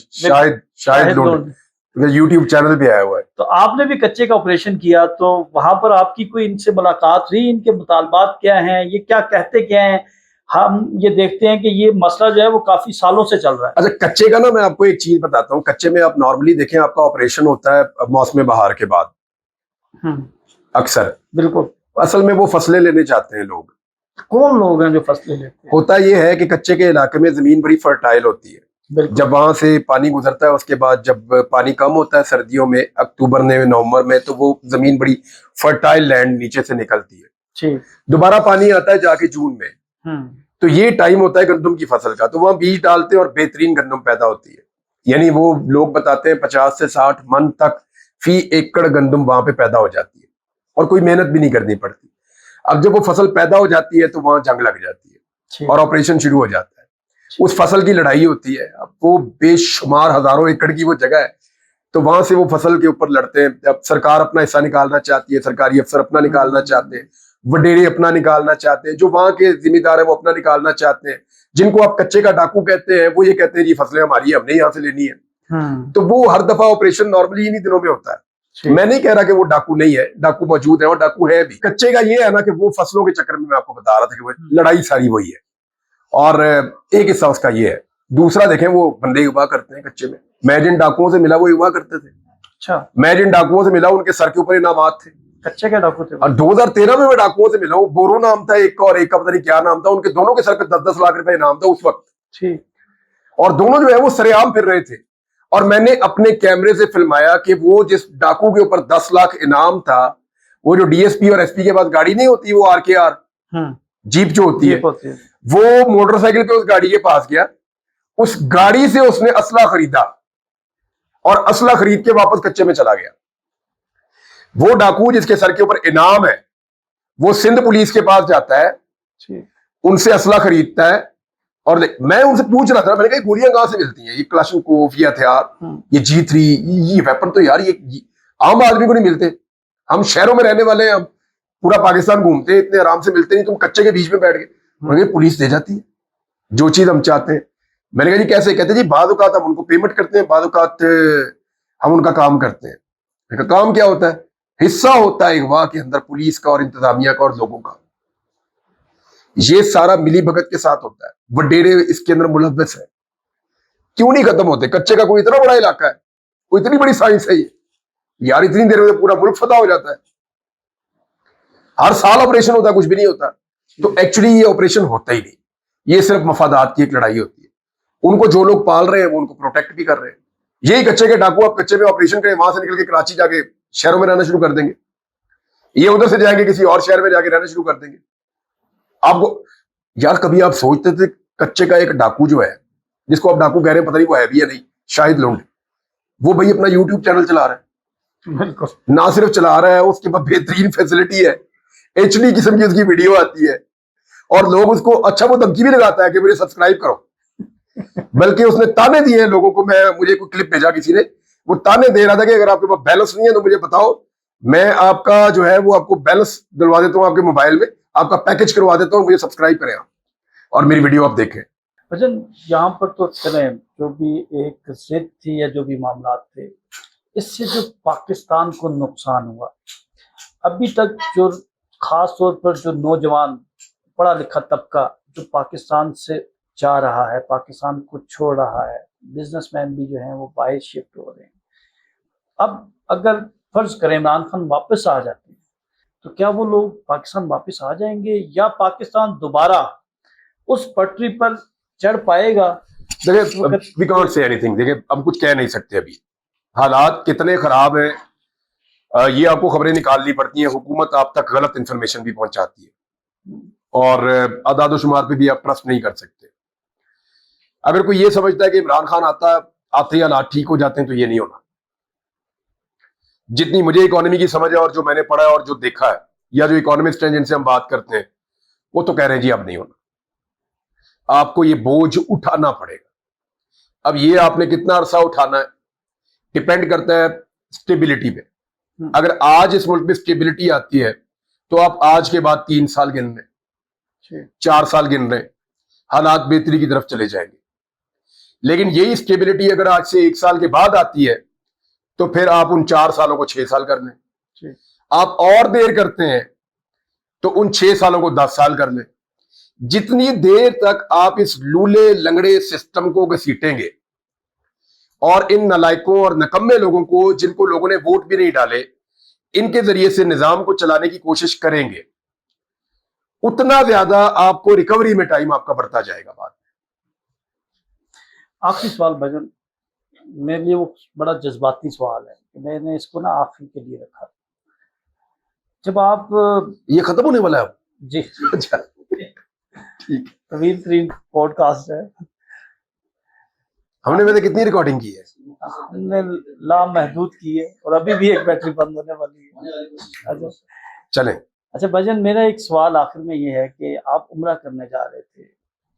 शायद यूट्यूब चैनल भी आया हुआ है। तो आपने भी कच्चे का ऑपरेशन किया, तो वहां पर आपकी कोई इनसे मुलाकात हुई? इनके मुतालबात क्या हैं, ये क्या कहते क्या हैं? हम ये देखते हैं कि ये मसला जो है वो काफी सालों से चल रहा है। अच्छा, कच्चे का ना मैं आपको एक चीज बताता हूँ। कच्चे में आप नॉर्मली देखें, आपका ऑपरेशन होता है मौसम बहार के बाद अक्सर। बिल्कुल। असल में वो फसलें लेने जाते हैं लोग। कौन लोग हैं जो फसलें लेते हैं? होता ये है कि कच्चे के इलाके में जमीन बड़ी फर्टाइल होती है। जब वहां से पानी गुजरता है, उसके बाद जब पानी कम होता है सर्दियों में, अक्टूबर में, नवंबर में, तो वो जमीन बड़ी फर्टाइल लैंड नीचे से निकलती है। दोबारा पानी आता है जाके जून में, तो ये टाइम होता है गंदम की फसल का। तो वहां बीज डालते हैं और बेहतरीन गंदम पैदा होती है। यानी वो लोग बताते हैं 50 से 60 मन तक फी एकड़ गंदम वहां पे पैदा हो जाती है, और कोई मेहनत भी नहीं करनी पड़ती। अब जब वो फसल पैदा हो जाती है तो वहां जंग लग जाती है और ऑपरेशन शुरू हो जाता है। उस फसल की लड़ाई होती है। अब वो बेशुमार हजारों एकड़ की वो जगह है, तो वहां से वो फसल के ऊपर लड़ते हैं। अब सरकार अपना हिस्सा निकालना चाहती है, सरकारी अफसर अपना निकालना चाहते हैं, वडेरे अपना निकालना चाहते हैं, जो वहां के जिम्मेदार है वो अपना निकालना चाहते हैं, जिनको आप कच्चे का डाकू कहते हैं वो ये कहते हैं जी फसलें हमारी है, हमने यहाँ से लेनी है। तो वो हर दफा ऑपरेशन नॉर्मली इन्हीं दिनों में होता है। मैं नहीं कह रहा कि वो डाकू नहीं है, डाकू मौजूद है और डाकू है भी। कच्चे का ये है ना कि वो फसलों के चक्कर में मैं आपको बता रहा था कि वो लड़ाई सारी वही है, और एक हिस्सा उसका ये है। दूसरा देखें, वो बंदे युवा करते हैं कच्चे में। मैं जिन डाकुओं से मिला वो युवा करते थे। अच्छा, मैं जिन डाकुओं से मिला उनके सर के ऊपर इनामात थे। कच्चे के डाकू थे। और 2013 में मैं डाकुओं से मिला हूँ, बोरो नाम था एक का और एक का पता नहीं क्या नाम था, उनके दोनों के सर पे 10-10 लाख रुपए इनाम था उस वक्त। ठीक। और दोनों जो है वो सरेआम फिर रहे थे, और मैंने अपने कैमरे से फिल्माया कि वो जिस डाकू के ऊपर 10 लाख इनाम था, वो जो डीएसपी और एसपी के पास गाड़ी नहीं होती, वो आरकेआर जीप जो होती है, वो मोटरसाइकिल पे उस गाड़ी के पास गया, उस गाड़ी से उसने असला खरीदा और असला खरीद के वापस कच्चे में चला गया। वो डाकू जिसके सर के ऊपर इनाम है वो सिंध पुलिस के पास जाता है, उनसे असला खरीदता है, और मैं उनसे पूछ रहा था, मैंने कहा गोलियां कहां से मिलती हैं, ये क्लाशनकोव, ये हथियार, ये G3, ये वेपन तो यार ये आम आदमी को नहीं मिलते। हम शहरों में रहने वाले हैं, हम पूरा पाकिस्तान घूमते हैं, इतने आराम से मिलते नहीं, तुम कच्चे के बीच में बैठ गए। पुलिस दे जाती है जो चीज हम चाहते हैं। मैंने कहा जी कैसे? कहते जी बाद औकात हम उनको पेमेंट करते हैं, बाद औकात हम उनका काम करते हैं। मैंने कहा काम क्या होता है? हिस्सा होता है अगवा के अंदर पुलिस का और इंतजामिया का और लोगों का। ये सारा मिली भगत के साथ होता है, वडेरे इसके अंदर मुलव्वस है। क्यों नहीं खत्म होते? कच्चे का कोई इतना बड़ा इलाका है, कोई इतनी बड़ी साइंस है ये यार, इतनी देर में पूरा मुल्क फतह हो जाता है। हर साल ऑपरेशन होता है, कुछ भी नहीं होता। तो एक्चुअली ये ऑपरेशन होता ही नहीं, ये सिर्फ मफादात की एक लड़ाई होती है। उनको जो लोग पाल रहे हैं वो उनको प्रोटेक्ट भी कर रहे हैं। यही कच्चे के डाकू आप कच्चे में ऑपरेशन करें, वहां से निकल के कराची जाके शहरों में रहना शुरू कर देंगे, ये उधर से जाएंगे किसी और शहर में जाके रहना शुरू कर देंगे। आपको यार कभी आप सोचते थे कच्चे का एक डाकू जो है, जिसको आप डाकू कह रहे हैं, पता नहीं वो है भी या नहीं, शायद लोग, वो भाई अपना यूट्यूब चैनल चला रहा है। बिल्कुल, ना सिर्फ चला रहा है, उसके पास बेहतरीन फैसिलिटी है, HD किस्म की उसकी वीडियो आती है, और लोग उसको अच्छा वो धमकी भी लगाता है कि मुझे सब्सक्राइब करो। बल्कि उसने ताने दिए हैं लोगों को। मुझे कोई क्लिप भेजा किसी ने, वो ताने दे रहा था कि अगर आपके पास बैलेंस नहीं है तो मुझे बताओ, मैं आपका जो है वो आपको बैलेंस दिलवा देता हूँ, आपके मोबाइल में आपका पैकेज करवा देता हूँ, मुझे सब्सक्राइब करें आप और मेरी वीडियो आप देखें। भजन यहाँ पर तो चलें, जो भी एक जिद थी या जो भी मामला थे, इससे जो पाकिस्तान को नुकसान हुआ अभी तक, जो खास तौर पर जो नौजवान पढ़ा लिखा तबका जो पाकिस्तान से जा रहा है, पाकिस्तान को छोड़ रहा है, बिजनेसमैन भी जो हैं वो बाहर शिफ्ट हो रहे हैं। अब अगर फर्ज करें इमरान खान वापस आ जाते हैं, तो क्या वो लोग पाकिस्तान वापस आ जाएंगे या पाकिस्तान दोबारा उस पटरी पर चढ़ पाएगा? देखिए वी कांट से एनीथिंग, देखिए हम कुछ कह नहीं सकते अभी, हालात कितने खराब हैं। ये आपको खबरें निकालनी पड़ती हैं, हुकूमत आप तक गलत इंफॉर्मेशन भी पहुंचाती है, और अदाद-ओ-शुमार पे भी आप ट्रस्ट नहीं कर सकते। अगर कोई ये समझता है कि इमरान खान आते ही हालात ठीक हो जाते हैं, तो ये नहीं होना। जितनी मुझे इकोनॉमी की समझ है और जो मैंने पढ़ा है और जो देखा है, या जो इकोनॉमिस्ट हैं जिनसे हम बात करते हैं, वो तो कह रहे हैं जी अब नहीं होना, आपको ये बोझ उठाना पड़ेगा। अब ये आपने कितना अरसा उठाना है डिपेंड करता है स्टेबिलिटी पे। अगर आज इस मुल्क में स्टेबिलिटी आती है तो आप आज के बाद 3 साल गिन रहे, 4 साल गिन रहे, हालात बेहतरी की तरफ चले जाएंगे। लेकिन यही स्टेबिलिटी अगर आज से 1 साल के बाद आती है तो फिर आप उन 4 सालों को 6 साल कर लें। आप और देर करते हैं तो उन 6 सालों को 10 साल कर लें। जितनी देर तक आप इस लूले लंगड़े सिस्टम को घसीटेंगे और इन नालायकों और नकम्मे लोगों को, जिनको लोगों ने वोट भी नहीं डाले, इनके जरिए से निजाम को चलाने की कोशिश करेंगे, उतना ज्यादा आपको रिकवरी में टाइम आपका बढ़ता जाएगा। बाद में आखिरी सवाल भजन, मेरे लिए वो बड़ा जज्बाती सवाल है, मैंने इसको ना आखिरी के लिए रखा। जब आप ये खत्म होने वाला है जी, अच्छा ठीक, तवील तरीन पॉडकास्ट है, हमने वैसे कितनी रिकॉर्डिंग की है? हमने लामहदूद की है, और अभी भी एक बैटरी बंद होने वाली है। अच्छा चलें। अच्छा भजन, मेरा एक सवाल आखिर में ये है कि आप उम्रा करने जा रहे थे,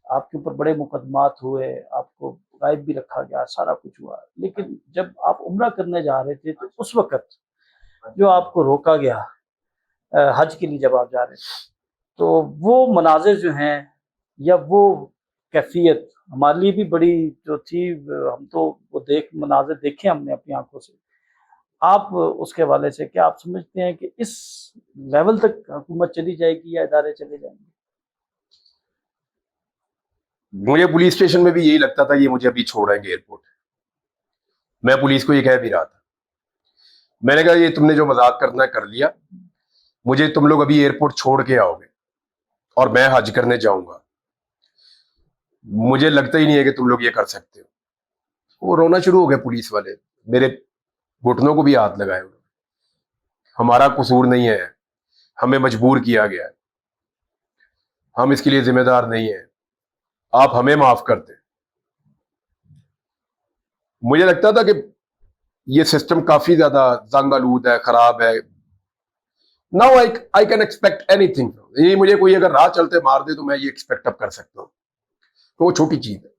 आपके ऊपर बड़े मुकदमात हुए, आपको गायब भी रखा गया, सारा कुछ हुआ, लेकिन जब आप उम्रा करने जा रहे थे तो उस वक्त जो आपको रोका गया, हज के लिए जब आप जा रहे थे, तो वो मनाजिर जो हैं या वो कैफियत हमारे लिए भी बड़ी जो थी, हम तो वो मनाजिर देखे हमने अपनी आंखों से। आप उसके हवाले से क्या आप समझते हैं कि इस लेवल तक हुकूमत चली जाएगी या इदारे चले जाएंगे? मुझे पुलिस स्टेशन में भी यही लगता था, ये मुझे अभी छोड़ेंगे एयरपोर्ट। मैं पुलिस को ये कह भी रहा था, मैंने कहा ये तुमने जो मजाक करना है कर लिया, मुझे तुम लोग अभी एयरपोर्ट छोड़ के आओगे और मैं हज करने जाऊंगा, मुझे लगता ही नहीं है कि तुम लोग ये कर सकते हो। वो रोना शुरू हो गए पुलिस वाले, मेरे घुटनों को भी हाथ लगाए उन्होंने। हमारा कसूर नहीं है, हमें मजबूर किया गया है, हम इसके लिए जिम्मेदार नहीं है, आप हमें माफ कर दें। मुझे लगता था कि ये सिस्टम काफी ज्यादा जंग आलूद है, खराब है। Now I can expect anything. ये मुझे कोई अगर राह चलते मार दे तो मैं ये एक्सपेक्ट अब कर सकता हूं, तो वो छोटी चीज है।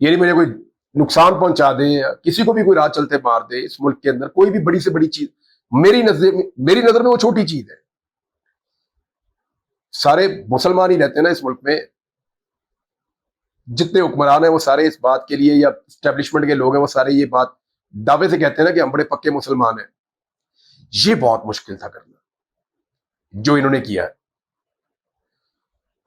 ये नहीं मुझे कोई नुकसान पहुंचा दे, किसी को भी कोई राह चलते मार दे इस मुल्क के अंदर, कोई भी बड़ी से बड़ी चीज मेरी नजर में वो छोटी चीज है। सारे मुसलमान ही रहते हैं ना इस मुल्क में, जितने हुक्मरान हैं वो सारे इस बात के लिए, या स्टैब्लिशमेंट के लोग हैं वो सारे ये बात दावे से कहते हैं ना कि हम बड़े पक्के मुसलमान हैं। ये बहुत मुश्किल था करना जो इन्होंने किया है।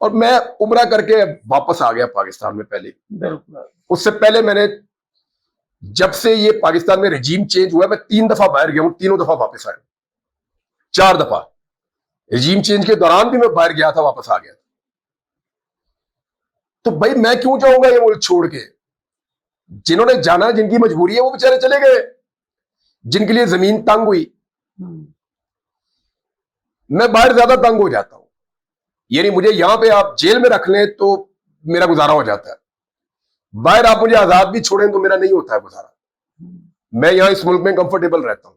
और मैं उम्रा करके वापस आ गया पाकिस्तान में। पहले बिल्कुल। उससे पहले मैंने, जब से ये पाकिस्तान में रजीम चेंज हुआ, मैं 3 दफा बाहर गया हूं, तीनों दफा वापस आया। 4 दफा रजीम चेंज के दौरान भी मैं बाहर गया था, वापस आ गया। तो भाई मैं क्यों जाऊंगा ये मुल्क छोड़ के? जिन्होंने जाना, जिनकी मजबूरी है, वो बेचारे चले गए, जिनके लिए जमीन तंग हुई। मैं बाहर ज्यादा तंग हो जाता हूं, यानी मुझे यहां पे आप जेल में रख लें तो मेरा गुजारा हो जाता है, बाहर आप मुझे आजाद भी छोड़ें तो मेरा नहीं होता है गुजारा। मैं यहां इस मुल्क में कंफर्टेबल रहता हूं।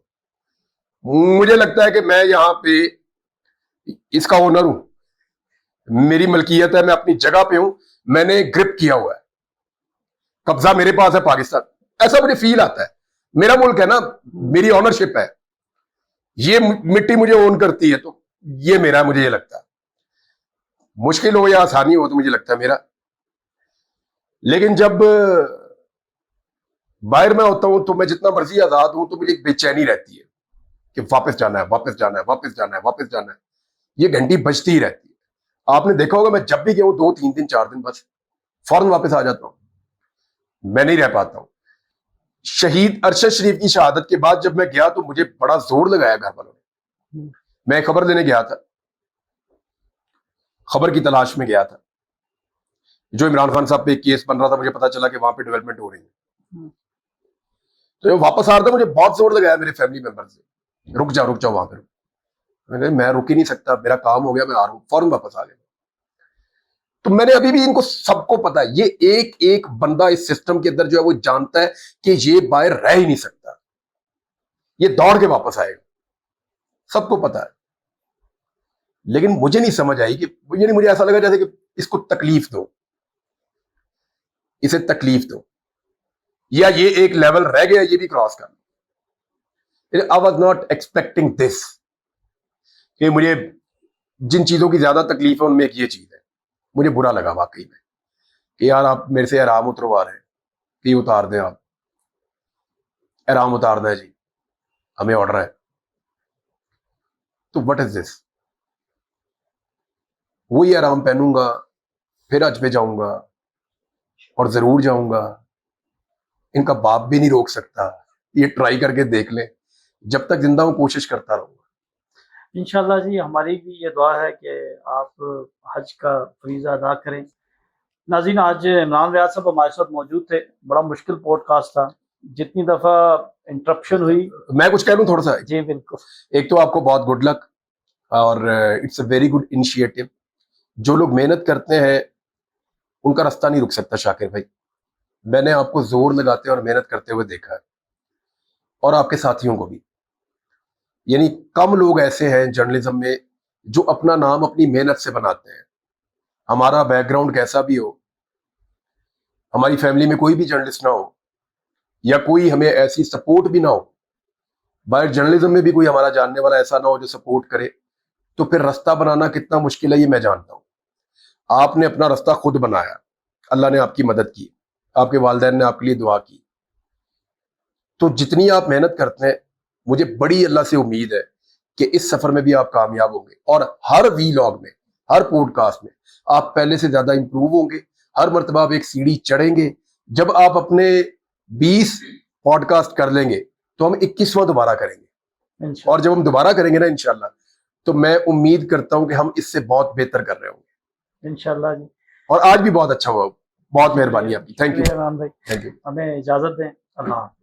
मुझे लगता है कि मैं यहां पे इसका ओनर हूं, मेरी मलकियत है, मैं अपनी जगह पे हूं, मैंने ग्रिप किया हुआ है, कब्जा मेरे पास है पाकिस्तान, ऐसा मुझे फील आता है। मेरा मुल्क है ना, मेरी ऑनरशिप है, ये मिट्टी मुझे ओन करती है, तो ये मेरा है, मुझे ये लगता है। मुश्किल हो या आसानी हो तो मुझे लगता है मेरा। लेकिन जब बाहर में होता हूं तो मैं जितना मर्जी आजाद हूं तो मुझे एक बेचैनी रहती है कि वापस जाना है, वापस जाना है, वापस जाना है, वापस जाना है। ये घंटी बजती ही रहती है। आपने देखा होगा मैं जब भी गया हूं 2-3 दिन 4 दिन बस फौरन वापस आ जाता हूं, मैं नहीं रह पाता हूं। शहीद अरशद शरीफ की शहादत के बाद जब मैं गया तो मुझे बड़ा जोर लगाया घर वालों ने। मैं खबर लेने गया था, खबर की तलाश में गया था। जो इमरान खान साहब पे एक केस बन रहा था, मुझे पता चला कि वहां पे डेवलपमेंट हो रही है, तो जब वापस आ रहा था मुझे बहुत जोर लगाया मेरे फैमिली मेंबर से, रुक जाओ वहां पे। मैं रुक ही नहीं सकता, मेरा काम हो गया, मैं आ रहा हूं, फौरन वापस आ गया। तो मैंने अभी भी, इनको सबको पता है, ये एक एक बंदा इस सिस्टम के अंदर जो है वो जानता है कि ये बाहर रह ही नहीं सकता, ये दौड़ के वापस आएगा, सबको पता है। लेकिन मुझे नहीं समझ आई कि, यानी मुझे ऐसा लगा जैसे कि इसको तकलीफ दो, इसे तकलीफ दो, या ये एक लेवल रह गया, ये भी क्रॉस कर। I was not expecting this, कि मुझे जिन चीजों की ज्यादा तकलीफ है उनमें एक ये चीज है। मुझे बुरा लगा वाकई में कि यार आप मेरे से एहराम उतरवा रहे हैं कि उतार दें, आप एहराम उतारना है जी, हमें ऑर्डर है, तो व्हाट इज दिस? वही एहराम पहनूंगा, फिर हज पे जाऊंगा, और जरूर जाऊंगा, इनका बाप भी नहीं रोक सकता, ये ट्राई करके देख लें, जब तक जिंदा हूं कोशिश करता रहूंगा। इंशाल्लाह जी, हमारी भी ये दुआ है कि आप हज का फरीज़ा अदा करें। नाज़रीन, आज इमरान रियाज साहब हमारे साथ मौजूद थे। बड़ा मुश्किल पॉडकास्ट था, जितनी दफ़ा इंटरप्शन हुई। मैं कुछ कह लूं थोड़ा सा? जी बिल्कुल। एक तो आपको बहुत गुड लक, और it's a very good initiative. जो लोग मेहनत करते हैं उनका रास्ता नहीं रुक सकता शाकिर भाई। मैंने आपको जोर लगाते और मेहनत करते हुए देखा है, और आपके साथियों को भी। यानी कम लोग ऐसे हैं जर्नलिज्म में जो अपना नाम अपनी मेहनत से बनाते हैं। हमारा बैकग्राउंड कैसा भी हो, हमारी फैमिली में कोई भी जर्नलिस्ट ना हो, या कोई हमें ऐसी सपोर्ट भी ना हो, बाहर जर्नलिज्म में भी कोई हमारा जानने वाला ऐसा ना हो जो सपोर्ट करे, तो फिर रास्ता बनाना कितना मुश्किल है ये मैं जानता हूं। आपने अपना रास्ता खुद बनाया, अल्लाह ने आपकी मदद की, आपके वालिदैन ने आपके लिए दुआ की। तो जितनी आप मेहनत करते हैं, मुझे बड़ी अल्लाह से उम्मीद है कि इस सफर में भी आप कामयाब होंगे और हर वीलॉग में, हर पॉडकास्ट में आप पहले से ज्यादा इंप्रूव होंगे। हर मर्तबा आप एक सीढ़ी चढ़ेंगे। जब आप अपने 20 पॉडकास्ट कर लेंगे तो हम 21वां दोबारा करेंगे, इंशाल्लाह। और जब हम दोबारा करेंगे ना इंशाल्लाह, तो मैं उम्मीद करता हूं कि हम इससे बहुत बेहतर कर रहे होंगे इंशाल्लाह जी। और आज भी बहुत अच्छा हुआ। बहुत मेहरबानी आपकी, थैंक यू, शुक्रिया इमरान भाई, थैंक यू। हमें इजाजत दें। अल्लाह।